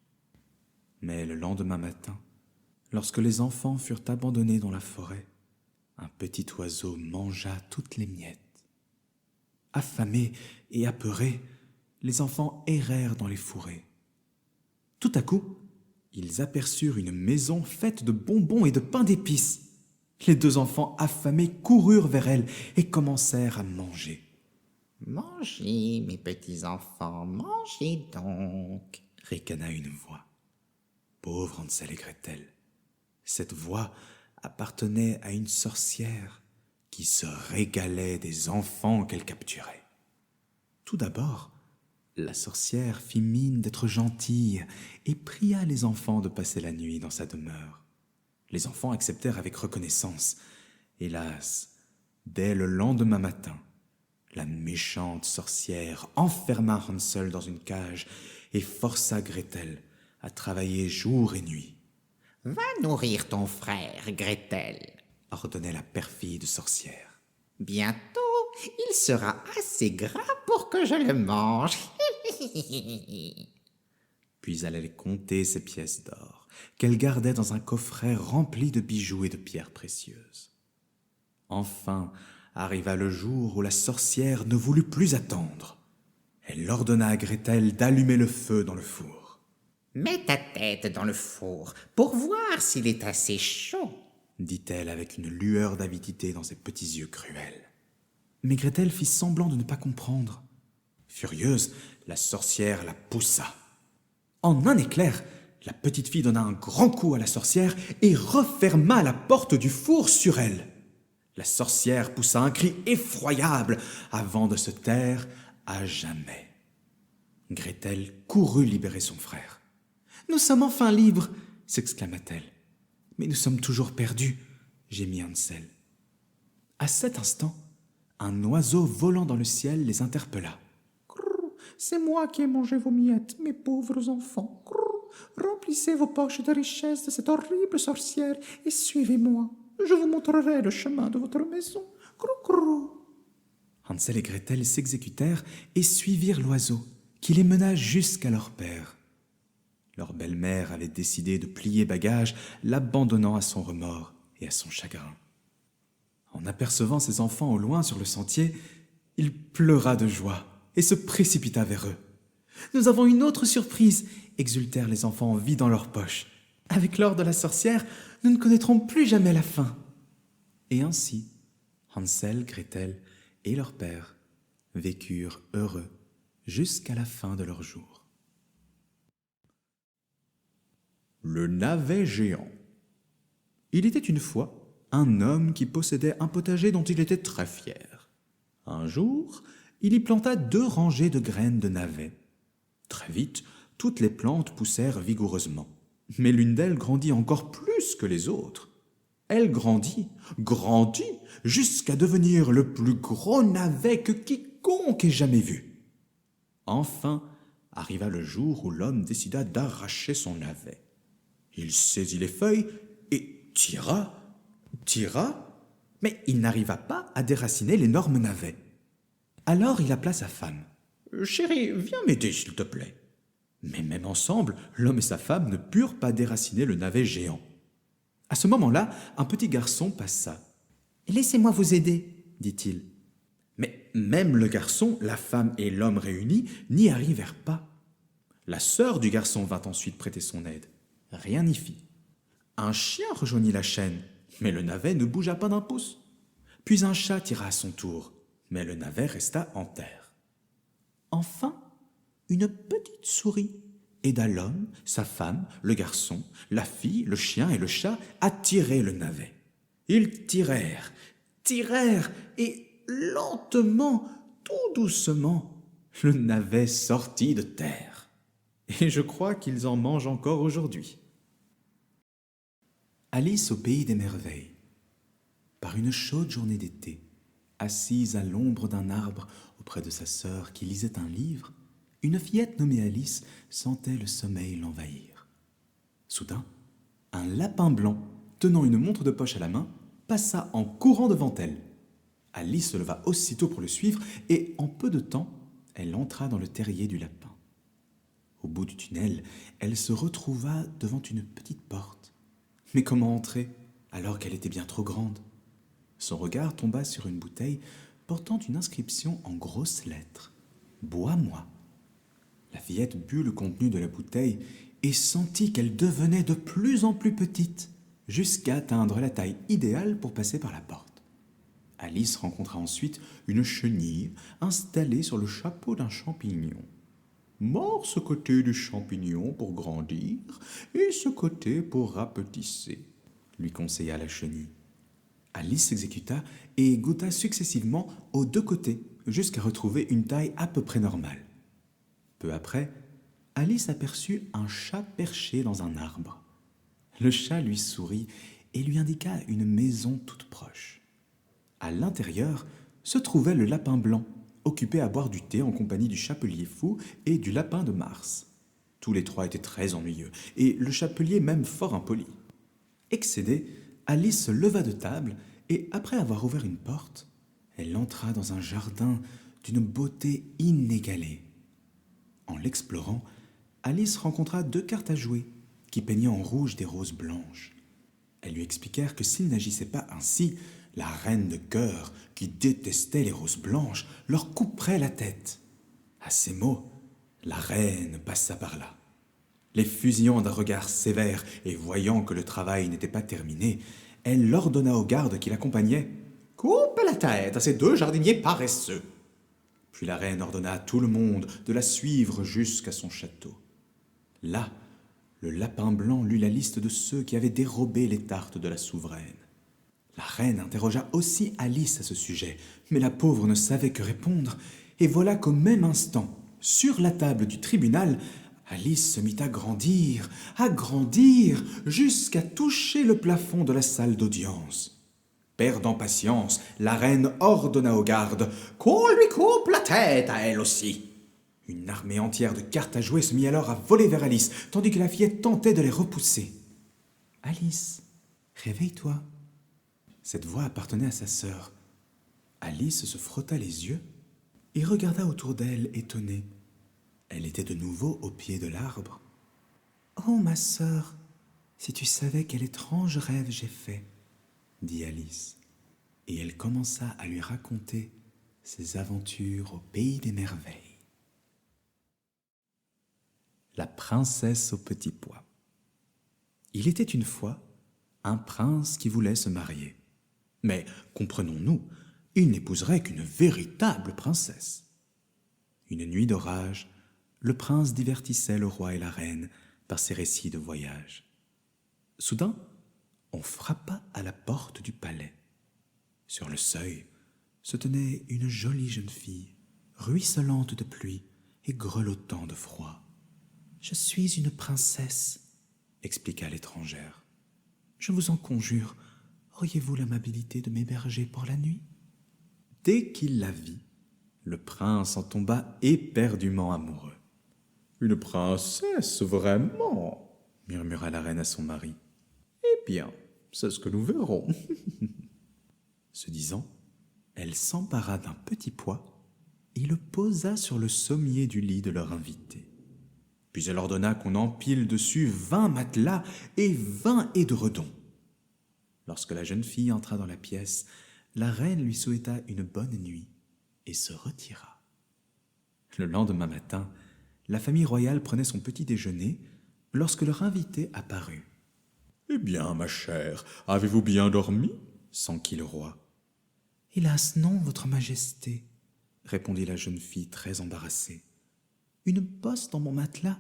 C: Mais le lendemain matin, lorsque les enfants furent abandonnés dans la forêt, un petit oiseau mangea toutes les miettes. Affamés et apeurés, les enfants errèrent dans les fourrés. Tout à coup, ils aperçurent une maison faite de bonbons et de pain d'épices. Les 2 enfants affamés coururent vers elle et commencèrent à manger.
D: « Mangez, mes petits enfants, mangez donc !»
C: ricana une voix. Pauvre Hansel et Gretel, cette voix appartenait à une sorcière qui se régalait des enfants qu'elle capturait. Tout d'abord, la sorcière fit mine d'être gentille et pria les enfants de passer la nuit dans sa demeure. Les enfants acceptèrent avec reconnaissance. Hélas, dès le lendemain matin, la méchante sorcière enferma Hansel dans une cage et força Gretel à travailler jour et nuit.
D: « Va nourrir ton frère, Gretel !»
C: ordonnait la perfide sorcière.
D: « Bientôt, il sera assez gras pour que je le mange. »
C: Puis elle allait compter ses pièces d'or, qu'elle gardait dans un coffret rempli de bijoux et de pierres précieuses. Enfin arriva le jour où la sorcière ne voulut plus attendre. Elle ordonna à Gretel d'allumer le feu dans le four.
D: « Mets ta tête dans le four pour voir s'il est assez chaud, »
C: dit-elle avec une lueur d'avidité dans ses petits yeux cruels. Mais Gretel fit semblant de ne pas comprendre. Furieuse, la sorcière la poussa. En un éclair, la petite fille donna un grand coup à la sorcière et referma la porte du four sur elle. La sorcière poussa un cri effroyable avant de se taire à jamais. Gretel courut libérer son frère. « Nous sommes enfin libres !» s'exclama-t-elle. « Mais nous sommes toujours perdus !» gémit Hansel. À cet instant, un oiseau volant dans le ciel les interpella.
B: « C'est moi qui ai mangé vos miettes, mes pauvres enfants. Remplissez vos poches de richesses de cette horrible sorcière et suivez-moi. Je vous montrerai le chemin de votre maison. »
C: Hansel et Gretel s'exécutèrent et suivirent l'oiseau, qui les mena jusqu'à leur père. Leur belle-mère avait décidé de plier bagage, l'abandonnant à son remords et à son chagrin. En apercevant ses enfants au loin sur le sentier, il pleura de joie et se précipita vers eux. « Nous avons une autre surprise !» exultèrent les enfants en vidant leurs poches. « Avec l'or de la sorcière, nous ne connaîtrons plus jamais la faim. » Et ainsi, Hansel, Gretel et leur père vécurent heureux jusqu'à la fin de leur jour.
B: Le navet géant. Il était une fois un homme qui possédait un potager dont il était très fier. Un jour, il y planta 2 rangées de graines de navets. Très vite, toutes les plantes poussèrent vigoureusement, mais l'une d'elles grandit encore plus que les autres. Elle grandit, jusqu'à devenir le plus gros navet que quiconque ait jamais vu. Enfin, arriva le jour où l'homme décida d'arracher son navet. Il saisit les feuilles et tira, mais il n'arriva pas à déraciner l'énorme navet. Alors il appela sa femme. « Chérie, viens m'aider, s'il te plaît. » Mais même ensemble, l'homme et sa femme ne purent pas déraciner le navet géant. À ce moment-là, un petit garçon passa. « Laissez-moi vous aider, dit-il. » Mais même le garçon, la femme et l'homme réunis n'y arrivèrent pas. La sœur du garçon vint ensuite prêter son aide. Rien n'y fit. Un chien rejoignit la chaîne, mais le navet ne bougea pas d'un pouce. Puis un chat tira à son tour, mais le navet resta en terre. Enfin, une petite souris aida l'homme, sa femme, le garçon, la fille, le chien et le chat à tirer le navet. Ils tirèrent, et lentement, tout doucement, le navet sortit de terre. Et je crois qu'ils en mangent encore aujourd'hui.
C: Alice au pays des merveilles. Par une chaude journée d'été, assise à l'ombre d'un arbre auprès de sa sœur qui lisait un livre, une fillette nommée Alice sentait le sommeil l'envahir. Soudain, un lapin blanc, tenant une montre de poche à la main, passa en courant devant elle. Alice se leva aussitôt pour le suivre et, en peu de temps, elle entra dans le terrier du lapin. Au bout du tunnel, elle se retrouva devant une petite porte. Mais comment entrer alors qu'elle était bien trop grande? Son regard tomba sur une bouteille portant une inscription en grosses lettres. « Bois-moi ». La fillette but le contenu de la bouteille et sentit qu'elle devenait de plus en plus petite, jusqu'à atteindre la taille idéale pour passer par la porte. Alice rencontra ensuite une chenille installée sur le chapeau d'un champignon. « Mords ce côté du champignon pour grandir et ce côté pour rapetisser », lui conseilla la chenille. Alice s'exécuta et goûta successivement aux 2 côtés jusqu'à retrouver une taille à peu près normale. Peu après, Alice aperçut un chat perché dans un arbre. Le chat lui sourit et lui indiqua une maison toute proche. À l'intérieur se trouvait le lapin blanc, occupé à boire du thé en compagnie du chapelier fou et du lapin de Mars. Tous les 3 étaient très ennuyeux, et le chapelier même fort impoli. Excédée, Alice se leva de table, et après avoir ouvert une porte, elle entra dans un jardin d'une beauté inégalée. En l'explorant, Alice rencontra 2 cartes à jouer, qui peignaient en rouge des roses blanches. Elles lui expliquèrent que s'il n'agissait pas ainsi, la reine de cœur, qui détestait les roses blanches, leur couperait la tête. À ces mots, la reine passa par là. Les fusillant d'un regard sévère et voyant que le travail n'était pas terminé, elle ordonna aux gardes qui l'accompagnaient « Coupe la tête à ces 2 jardiniers paresseux !» Puis la reine ordonna à tout le monde de la suivre jusqu'à son château. Là, le lapin blanc lut la liste de ceux qui avaient dérobé les tartes de la souveraine. La reine interrogea aussi Alice à ce sujet, mais la pauvre ne savait que répondre, et voilà qu'au même instant, sur la table du tribunal, Alice se mit à grandir, jusqu'à toucher le plafond de la salle d'audience. Perdant patience, la reine ordonna aux gardes qu'on lui coupe la tête à elle aussi. Une armée entière de cartes à jouer se mit alors à voler vers Alice, tandis que la fillette tentait de les repousser. « Alice, réveille-toi !» Cette voix appartenait à sa sœur. Alice se frotta les yeux et regarda autour d'elle étonnée. Elle était de nouveau au pied de l'arbre. « Oh, ma sœur, si tu savais quel étrange rêve j'ai fait !» dit Alice, et elle commença à lui raconter ses aventures au pays des merveilles. La princesse au petit pois. Il était une fois un prince qui voulait se marier. Mais, comprenons-nous, il n'épouserait qu'une véritable princesse. Une nuit d'orage, le prince divertissait le roi et la reine par ses récits de voyage. Soudain, on frappa à la porte du palais. Sur le seuil se tenait une jolie jeune fille, ruisselante de pluie et grelottant de froid. « Je suis une princesse, » expliqua l'étrangère. « Je vous en conjure, auriez-vous l'amabilité de m'héberger pour la nuit ?» Dès qu'il la vit, le prince en tomba éperdument amoureux. « Une princesse, vraiment ?» murmura la reine à son mari. « Eh bien, c'est ce que nous verrons. » Ce disant, elle s'empara d'un petit pois et le posa sur le sommier du lit de leur invité. Puis elle ordonna qu'on empile dessus 20 matelas et 20 édredons. Lorsque la jeune fille entra dans la pièce, la reine lui souhaita une bonne nuit et se retira. Le lendemain matin, la famille royale prenait son petit déjeuner lorsque leur invité apparut. « Eh bien, ma chère, avez-vous bien dormi ?» s'enquit le roi. « Hélas non, votre majesté, » répondit la jeune fille très embarrassée. « Une bosse dans mon matelas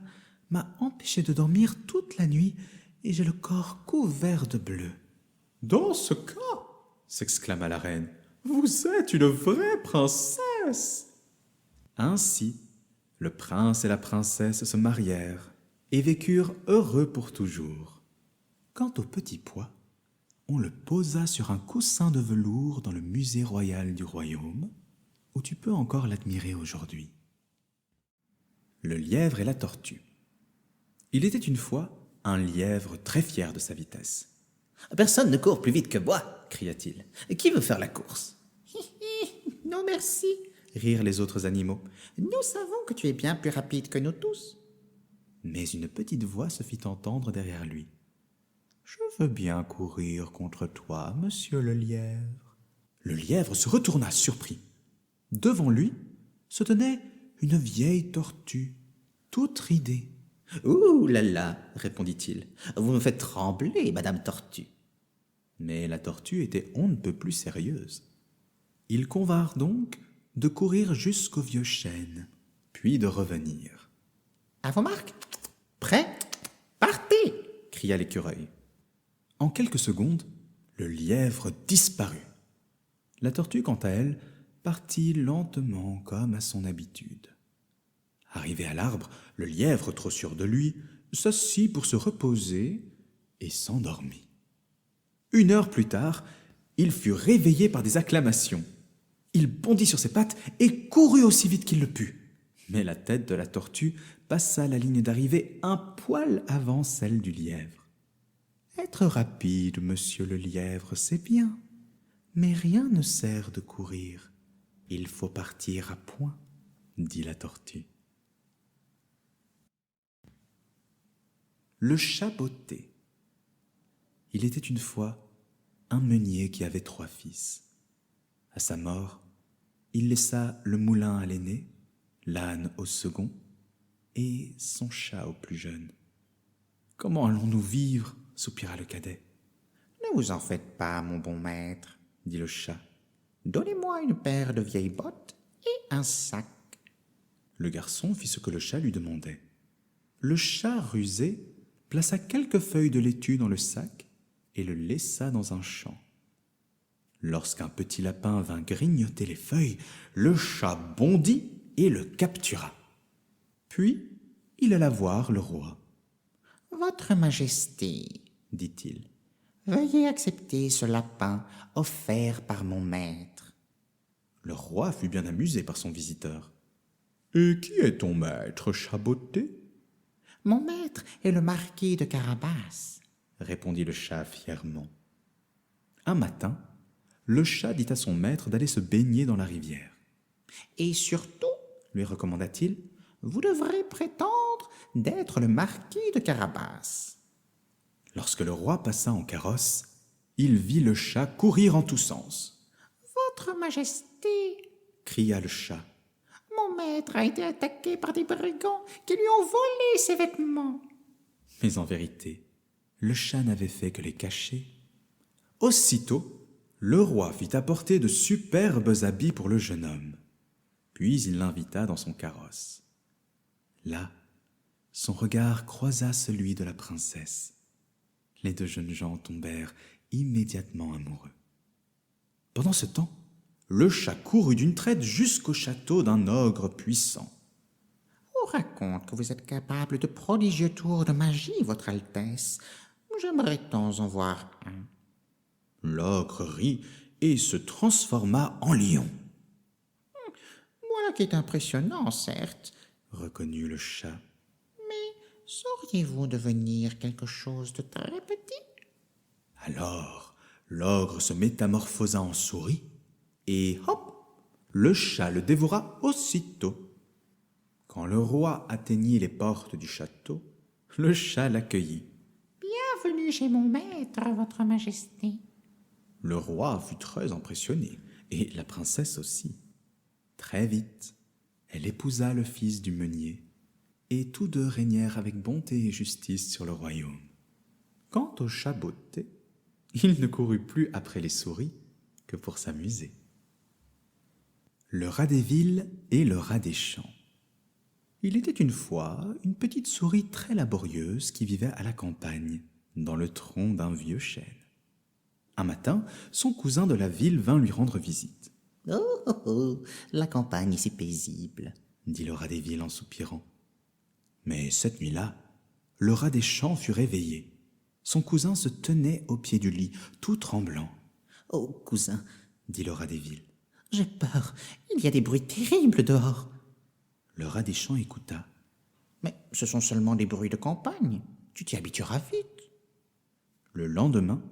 C: m'a empêché de dormir toute la nuit et j'ai le corps couvert de bleu. »« Dans ce cas, » s'exclama la reine, « vous êtes une vraie princesse !» Ainsi, le prince et la princesse se marièrent et vécurent heureux pour toujours. Quant au petit pois, on le posa sur un coussin de velours dans le musée royal du royaume, où tu peux encore l'admirer aujourd'hui. Le lièvre et la tortue. Il était une fois un lièvre très fier de sa vitesse. « Personne ne court plus vite que moi !» cria-t-il. « Qui veut faire la course ?»«
E: Non, merci. »
C: rirent les autres animaux.
E: « Nous savons que tu es bien plus rapide que nous tous. »
C: Mais une petite voix se fit entendre derrière lui. « Je veux bien courir contre toi, monsieur le lièvre. » Le lièvre se retourna surpris. Devant lui se tenait une vieille tortue, toute ridée. « Ouh là là !» répondit-il. « Vous me faites trembler, madame tortue. » Mais la tortue était on ne peut plus sérieuse. Ils convinrent donc de courir jusqu'au vieux chêne, puis de revenir.
E: « À vos marques, prêts, partez !»
C: cria l'écureuil. En quelques secondes, le lièvre disparut. La tortue, quant à elle, partit lentement comme à son habitude. Arrivé à l'arbre, le lièvre, trop sûr de lui, s'assit pour se reposer et s'endormit. 1 heure plus tard, il fut réveillé par des acclamations. Il bondit sur ses pattes et courut aussi vite qu'il le put. Mais la tête de la tortue passa la ligne d'arrivée un poil avant celle du lièvre. « Être rapide, monsieur le lièvre, c'est bien, mais rien ne sert de courir. Il faut partir à point, » dit la tortue. Le chat botté. Il était une fois un meunier qui avait 3 fils. À sa mort, il laissa le moulin à l'aîné, l'âne au second et son chat au plus jeune. « Comment allons-nous vivre ?» soupira le cadet.
D: « Ne vous en faites pas, mon bon maître, » dit le chat. « Donnez-moi une paire de vieilles bottes et un sac. »
C: Le garçon fit ce que le chat lui demandait. Le chat rusé plaça quelques feuilles de laitue dans le sac et le laissa dans un champ. Lorsqu'un petit lapin vint grignoter les feuilles, le chat bondit et le captura. Puis il alla voir le roi.
D: « Votre Majesté, dit-il, veuillez accepter ce lapin offert par mon maître. »
C: Le roi fut bien amusé par son visiteur. « Et qui est ton maître, chat botté ?» ?»«
D: Mon maître est le marquis de Carabas, »
C: répondit le chat fièrement. Un matin, le chat dit à son maître d'aller se baigner dans la rivière.
D: « Et surtout, lui recommanda-t-il, vous devrez prétendre d'être le marquis de Carabas. »
C: Lorsque le roi passa en carrosse, il vit le chat courir en tous sens.
E: « Votre Majesté,
C: cria le chat,
E: mon maître a été attaqué par des brigands qui lui ont volé ses vêtements. »
C: Mais en vérité, le chat n'avait fait que les cacher. Aussitôt, le roi fit apporter de superbes habits pour le jeune homme. Puis il l'invita dans son carrosse. Là, son regard croisa celui de la princesse. Les deux jeunes gens tombèrent immédiatement amoureux. Pendant ce temps, le chat courut d'une traite jusqu'au château d'un ogre puissant.
D: « On raconte que vous êtes capable de prodigieux tours de magie, votre Altesse. J'aimerais tant en voir un. »
C: L'ogre rit et se transforma en lion.
D: « Voilà qui est impressionnant, certes, »
C: reconnut le chat.
D: « mais sauriez-vous devenir quelque chose de très petit? »
C: Alors, l'ogre se métamorphosa en souris, et hop, le chat le dévora aussitôt. Quand le roi atteignit les portes du château, le chat l'accueillit.
E: « Bienvenue chez mon maître, votre Majesté. »
C: Le roi fut très impressionné, et la princesse aussi. Très vite, elle épousa le fils du meunier, et tous deux régnèrent avec bonté et justice sur le royaume. Quant au chat botté, il ne courut plus après les souris que pour s'amuser. Le rat des villes et le rat des champs. Il était une fois une petite souris très laborieuse qui vivait à la campagne, dans le tronc d'un vieux chêne. Un matin, son cousin de la ville vint lui rendre visite.
D: « Oh, oh, oh, la campagne est si paisible, »
C: dit le rat des villes en soupirant. Mais cette nuit-là, le rat des champs fut réveillé. Son cousin se tenait au pied du lit, tout tremblant.
D: « Oh, cousin,
C: dit le rat des villes.
D: J'ai peur, il y a des bruits terribles dehors. »
C: Le rat des champs écouta.
D: « Mais ce sont seulement des bruits de campagne, tu t'y habitueras vite. »
C: Le lendemain,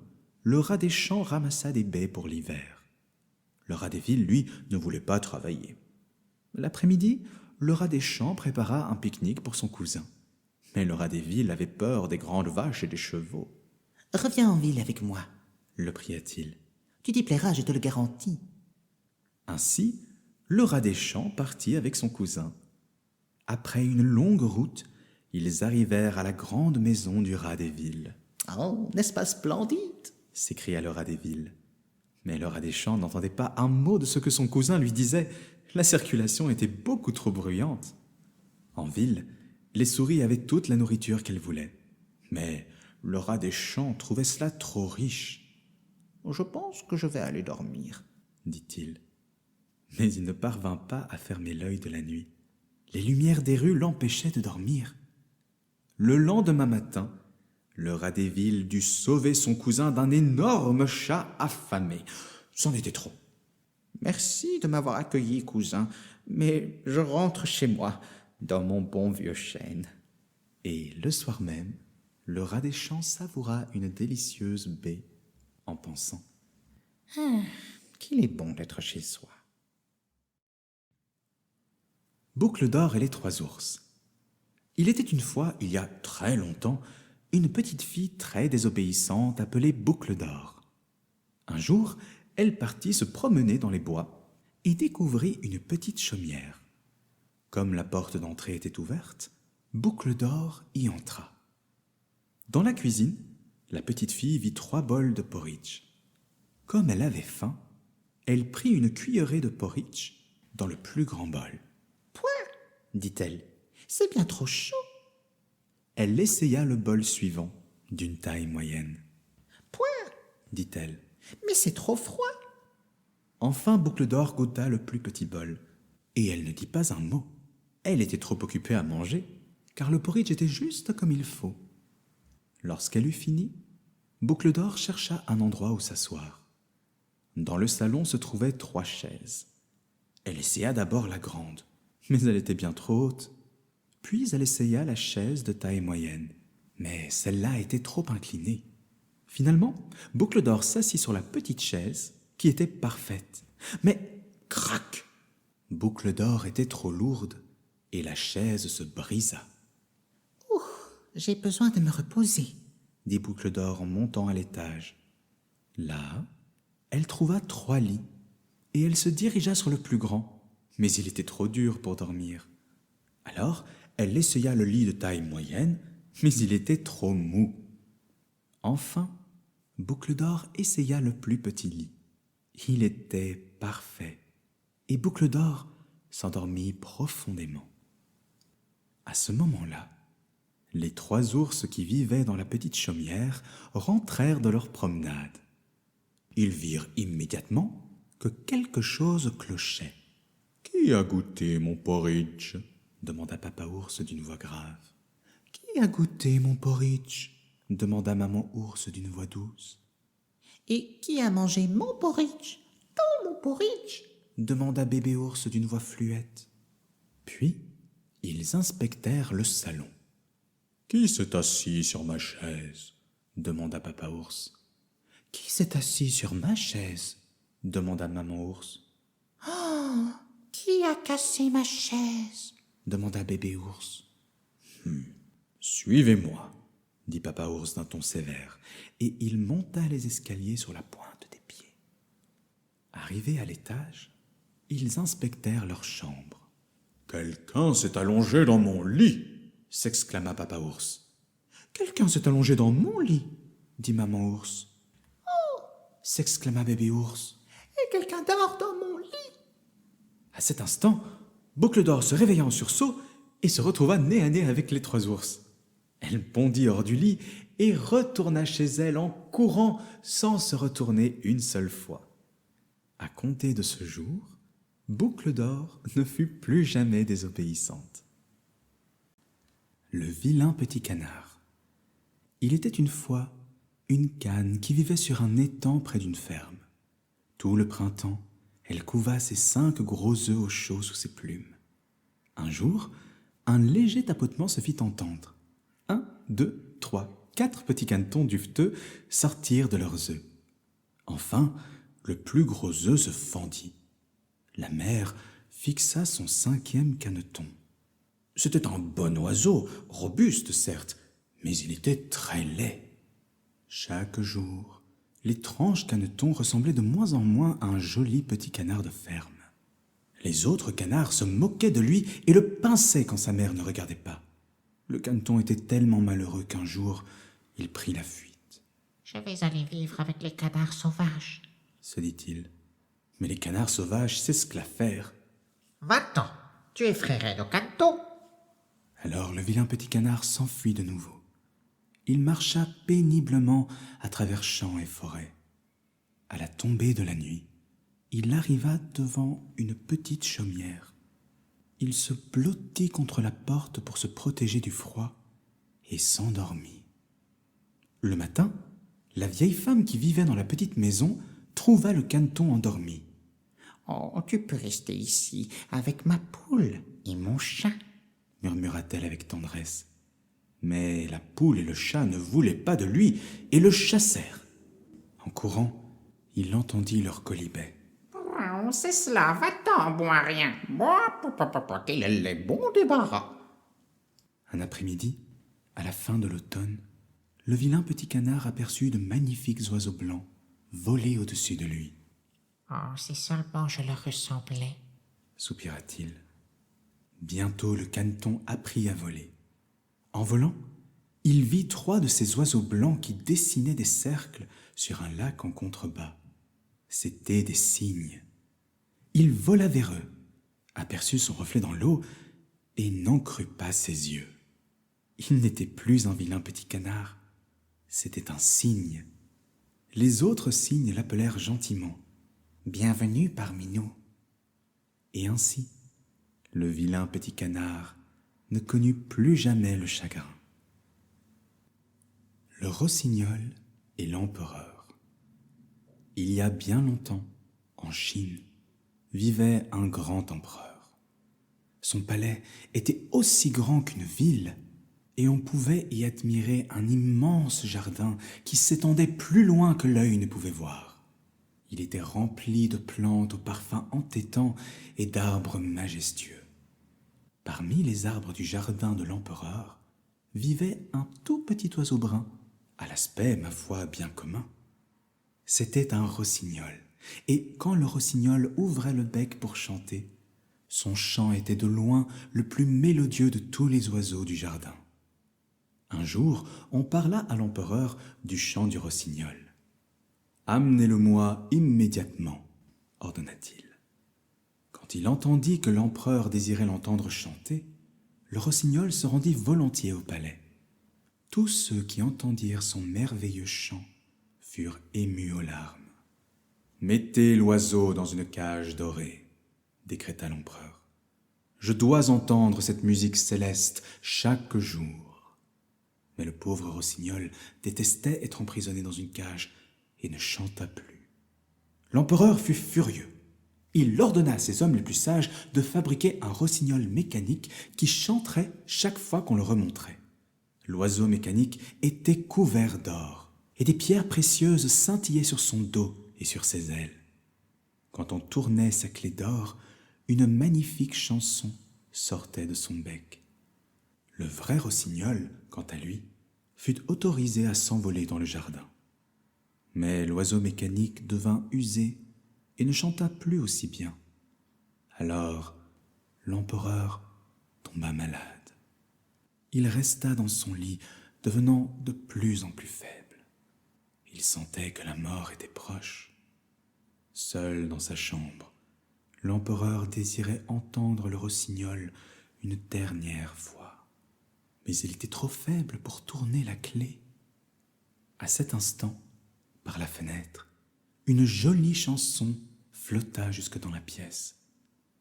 C: le rat des champs ramassa des baies pour l'hiver. Le rat des villes, lui, ne voulait pas travailler. L'après-midi, le rat des champs prépara un pique-nique pour son cousin. Mais le rat des villes avait peur des grandes vaches et des chevaux.
D: « Reviens en ville avec moi, »
C: le pria-t-il.
D: « Tu t'y plairas, je te le garantis. »
C: Ainsi, le rat des champs partit avec son cousin. Après une longue route, ils arrivèrent à la grande maison du rat des villes.
D: « Oh, n'est-ce pas splendide ?»
C: s'écria le rat des villes. Mais le rat des champs n'entendait pas un mot de ce que son cousin lui disait. La circulation était beaucoup trop bruyante. En ville, les souris avaient toute la nourriture qu'elles voulaient. Mais le rat des champs trouvait cela trop riche.
D: « Je pense que je vais aller dormir, »
C: dit-il. Mais il ne parvint pas à fermer l'œil de la nuit. Les lumières des rues l'empêchaient de dormir. Le lendemain matin, le rat des villes dut sauver son cousin d'un énorme chat affamé. C'en était trop.
D: « Merci de m'avoir accueilli, cousin, mais je rentre chez moi, dans mon bon vieux chêne. »
C: Et le soir même, le rat des champs savoura une délicieuse baie en pensant
D: « Ah, qu'il est bon d'être chez soi. »
C: Boucle d'or et les trois ours. Il était une fois, il y a très longtemps, une petite fille très désobéissante appelée Boucle d'or. Un jour, elle partit se promener dans les bois et découvrit une petite chaumière. Comme la porte d'entrée était ouverte, Boucle d'or y entra. Dans la cuisine, la petite fille vit 3 bols de porridge. Comme elle avait faim, elle prit une cuillerée de porridge dans le plus grand bol.
D: « Point !» dit-elle. « C'est bien trop chaud. »
C: Elle essaya le bol suivant, d'une taille moyenne.
D: « Point !»
C: dit-elle.
D: « Mais c'est trop froid. »
C: Enfin Boucle d'or goûta le plus petit bol, et elle ne dit pas un mot. Elle était trop occupée à manger, car le porridge était juste comme il faut. Lorsqu'elle eut fini, Boucle d'Or chercha un endroit où s'asseoir. Dans le salon se trouvaient 3 chaises. Elle essaya d'abord la grande, mais elle était bien trop haute. Puis elle essaya la chaise de taille moyenne, mais celle-là était trop inclinée. Finalement, Boucle d'Or s'assit sur la petite chaise, qui était parfaite. Mais, crac! Boucle d'Or était trop lourde, et la chaise se brisa.
D: J'ai besoin de me reposer.
C: Dit Boucle d'Or en montant à l'étage. Là, elle trouva 3 lits, et elle se dirigea sur le plus grand, mais il était trop dur pour dormir. Alors, elle essaya le lit de taille moyenne, mais il était trop mou. Enfin, Boucle d'Or essaya le plus petit lit. Il était parfait, et Boucle d'Or s'endormit profondément. À ce moment-là, les 3 ours qui vivaient dans la petite chaumière rentrèrent de leur promenade. Ils virent immédiatement que quelque chose clochait. « Qui a goûté mon porridge ?» demanda Papa Ours d'une voix grave. « Qui a goûté mon porridge ?» demanda Maman Ours d'une voix douce.
E: « Et qui a mangé mon porridge? Tout mon porridge ?»
C: demanda Bébé Ours d'une voix fluette. Puis, ils inspectèrent le salon. « Qui s'est assis sur ma chaise ?» demanda Papa Ours. « Qui s'est assis sur ma chaise ?» demanda Maman Ours.
E: « Qui a cassé ma chaise? »
C: demanda Bébé Ours. « Suivez-moi » dit Papa Ours d'un ton sévère, et il monta les escaliers sur la pointe des pieds. Arrivés à l'étage, ils inspectèrent leur chambre. « Quelqu'un s'est allongé dans mon lit !» s'exclama Papa Ours. « Quelqu'un s'est allongé dans mon lit !» dit Maman Ours. « Oh !» s'exclama Bébé Ours.
E: « Et quelqu'un dort dans mon lit !»
C: À cet instant, Boucle d'Or se réveilla en sursaut et se retrouva nez à nez avec les 3 ours. Elle bondit hors du lit et retourna chez elle en courant sans se retourner une seule fois. À compter de ce jour, Boucle d'Or ne fut plus jamais désobéissante. Le vilain petit canard. Il était une fois une cane qui vivait sur un étang près d'une ferme. Tout le printemps, elle couva ses 5 gros œufs au chaud sous ses plumes. Un jour, un léger tapotement se fit entendre. 1, 2, 3, 4 petits canetons duveteux sortirent de leurs œufs. Enfin, le plus gros œuf se fendit. La mère fixa son 5e caneton. C'était un bon oiseau, robuste certes, mais il était très laid. Chaque jour, l'étrange caneton ressemblait de moins en moins à un joli petit canard de ferme. Les autres canards se moquaient de lui et le pinçaient quand sa mère ne regardait pas. Le caneton était tellement malheureux qu'un jour, il prit la fuite.
E: « Je vais aller vivre avec les canards sauvages. »
C: se dit-il. Mais les canards sauvages s'esclaffèrent.
E: « Va-t'en, tu effraierais le caneton. »
C: Alors le vilain petit canard s'enfuit de nouveau. Il marcha péniblement à travers champs et forêts. À la tombée de la nuit, il arriva devant une petite chaumière. Il se blottit contre la porte pour se protéger du froid et s'endormit. Le matin, la vieille femme qui vivait dans la petite maison trouva le caneton endormi.
D: « Oh, tu peux rester ici avec ma poule et mon chat. »
C: murmura-t-elle avec tendresse. Mais la poule et le chat ne voulaient pas de lui et le chassèrent. En courant, il entendit leur colibet.
D: Oh, c'est cela, va-t'en, bois rien. Quel est le bon débarras.
C: Un après-midi, à la fin de l'automne, le vilain petit canard aperçut de magnifiques oiseaux blancs voler au-dessus de lui.
E: « Oh, si seulement je leur ressemblais. »
C: soupira-t-il. Bientôt le caneton apprit à voler. En volant, il vit 3 de ces oiseaux blancs qui dessinaient des cercles sur un lac en contrebas. C'étaient des cygnes. Il vola vers eux, aperçut son reflet dans l'eau et n'en crut pas ses yeux. Il n'était plus un vilain petit canard, c'était un cygne. Les autres cygnes l'appelèrent gentiment « Bienvenue parmi nous ». Et ainsi, Le vilain petit canard ne connut plus jamais le chagrin. Le rossignol et l'empereur. Il y a bien longtemps, en Chine, vivait un grand empereur. Son palais était aussi grand qu'une ville, et on pouvait y admirer un immense jardin qui s'étendait plus loin que l'œil ne pouvait voir. Il était rempli de plantes au parfum entêtant et d'arbres majestueux. Parmi les arbres du jardin de l'empereur vivait un tout petit oiseau brun, à l'aspect, ma foi, bien commun. C'était un rossignol, et quand le rossignol ouvrait le bec pour chanter, son chant était de loin le plus mélodieux de tous les oiseaux du jardin. Un jour, on parla à l'empereur du chant du rossignol. « Amenez-le-moi immédiatement », ordonna-t-il. Quand il entendit que l'empereur désirait l'entendre chanter, le rossignol se rendit volontiers au palais. Tous ceux qui entendirent son merveilleux chant furent émus aux larmes. « Mettez l'oiseau dans une cage dorée », décréta l'empereur. « Je dois entendre cette musique céleste chaque jour. » Mais le pauvre rossignol détestait être emprisonné dans une cage et ne chanta plus. L'empereur fut furieux. Il ordonna à ses hommes les plus sages de fabriquer un rossignol mécanique qui chanterait chaque fois qu'on le remonterait. L'oiseau mécanique était couvert d'or, et des pierres précieuses scintillaient sur son dos et sur ses ailes. Quand on tournait sa clé d'or, une magnifique chanson sortait de son bec. Le vrai rossignol, quant à lui, fut autorisé à s'envoler dans le jardin. Mais l'oiseau mécanique devint usé et ne chanta plus aussi bien. Alors, l'empereur tomba malade. Il resta dans son lit, devenant de plus en plus faible. Il sentait que la mort était proche. Seul dans sa chambre, l'empereur désirait entendre le rossignol une dernière fois. Mais il était trop faible pour tourner la clé. À cet instant, par la fenêtre, une jolie chanson flotta jusque dans la pièce.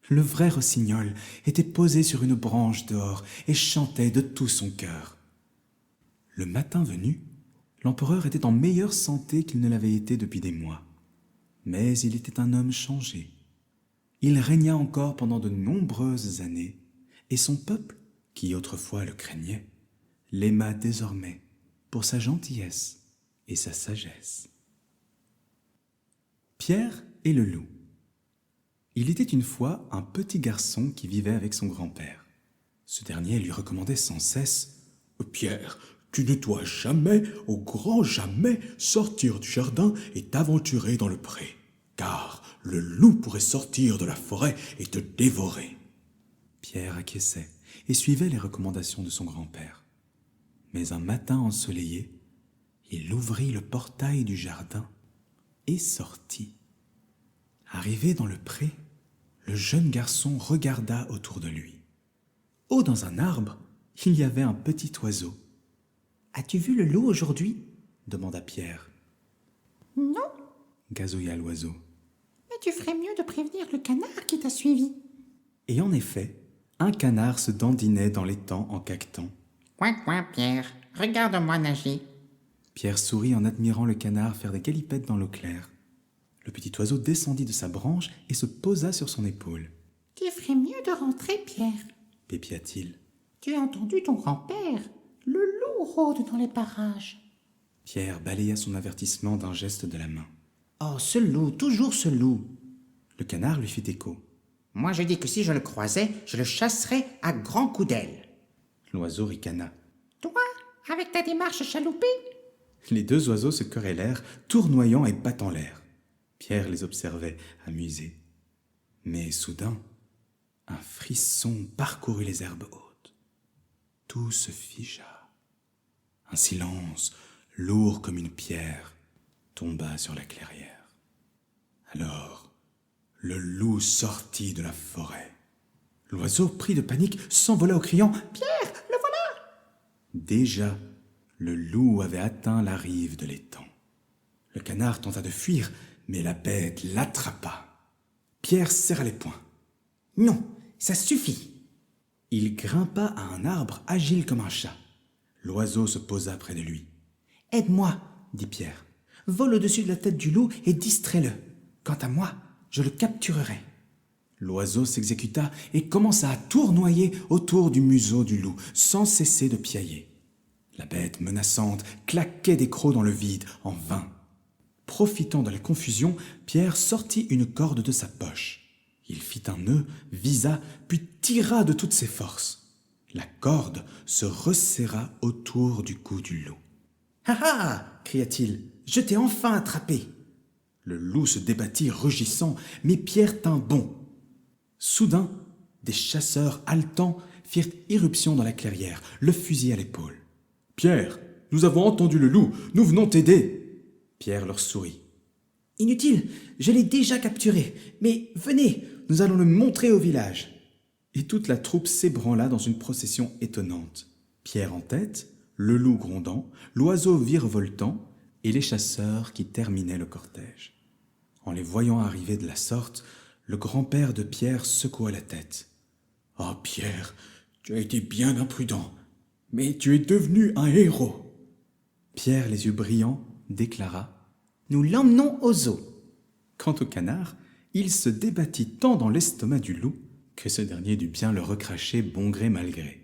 C: Le vrai rossignol était posé sur une branche dehors et chantait de tout son cœur. Le matin venu, l'empereur était en meilleure santé qu'il ne l'avait été depuis des mois. Mais il était un homme changé. Il régna encore pendant de nombreuses années, et son peuple, qui autrefois le craignait, l'aima désormais pour sa gentillesse et sa sagesse. Pierre et le loup. Il était une fois un petit garçon qui vivait avec son grand-père. Ce dernier lui recommandait sans cesse « Pierre, tu ne dois jamais, au grand jamais, sortir du jardin et t'aventurer dans le pré, car le loup pourrait sortir de la forêt et te dévorer. » Pierre acquiesçait et suivait les recommandations de son grand-père. Mais un matin ensoleillé, il ouvrit le portail du jardin et sortit. Arrivé dans le pré, le jeune garçon regarda autour de lui. Haut dans un arbre, il y avait un petit oiseau. « As-tu vu le loup aujourd'hui » demanda Pierre.
E: « Non,
C: Gazouilla l'oiseau.
E: mais tu ferais mieux de prévenir le canard qui t'a suivi. »
C: Et en effet, un canard se dandinait dans l'étang en caquetant.
D: « Coin, coin, Pierre, regarde-moi nager. »
C: Pierre sourit en admirant le canard faire des galipettes dans l'eau claire. Le petit oiseau descendit de sa branche et se posa sur son épaule.
E: « Tu ferais mieux de rentrer, Pierre. »
C: Pépia-t-il.
E: « Tu as entendu ton grand-père. Le loup rôde dans les parages. »
C: Pierre balaya son avertissement d'un geste de la main.
B: « Oh, ce loup, toujours ce loup !»
C: Le canard lui fit écho.
D: « Moi je dis que si je le croisais, je le chasserais à grands coups d'aile. »
C: L'oiseau ricana.
E: « Toi, avec ta démarche chaloupée,
C: Les deux oiseaux se querellèrent, tournoyant et battant l'air. Pierre les observait, amusé. Mais soudain, un frisson parcourut les herbes hautes. Tout se figea. Un silence, lourd comme une pierre, tomba sur la clairière. Alors, le loup sortit de la forêt. L'oiseau, pris de panique, s'envola en criant « Pierre, le voilà !» Déjà, le loup avait atteint la rive de l'étang. Le canard tenta de fuir, mais la bête l'attrapa. Pierre serra les poings. « Non, ça suffit. Il grimpa à un arbre agile comme un chat. L'oiseau se posa près de lui. « Aide-moi, dit Pierre. Vole au-dessus de la tête du loup et distrais-le. Quant à moi, je le capturerai. » L'oiseau s'exécuta et commença à tournoyer autour du museau du loup, sans cesser de piailler. La bête menaçante claquait des crocs dans le vide, en vain. Profitant de la confusion, Pierre sortit une corde de sa poche. Il fit un nœud, visa, puis tira de toutes ses forces. La corde se resserra autour du cou du loup. « Ah ah !» cria-t-il, « je t'ai enfin attrapé !» Le loup se débattit rugissant, mais Pierre tint bon. Soudain, des chasseurs haletants firent irruption dans la clairière, le fusil à l'épaule. « Pierre, nous avons entendu le loup, nous venons t'aider !» Pierre leur sourit. « Inutile, je l'ai déjà capturé, mais venez, nous allons le montrer au village. » Et toute la troupe s'ébranla dans une procession étonnante. Pierre en tête, le loup grondant, l'oiseau virevoltant et les chasseurs qui terminaient le cortège. En les voyant arriver de la sorte, le grand-père de Pierre secoua la tête. « Oh Pierre, tu as été bien imprudent, mais tu es devenu un héros. » Pierre, les yeux brillants, déclara « Nous l'emmenons au zoo. » Quant au canard, il se débattit tant dans l'estomac du loup que ce dernier dut bien le recracher bon gré mal gré.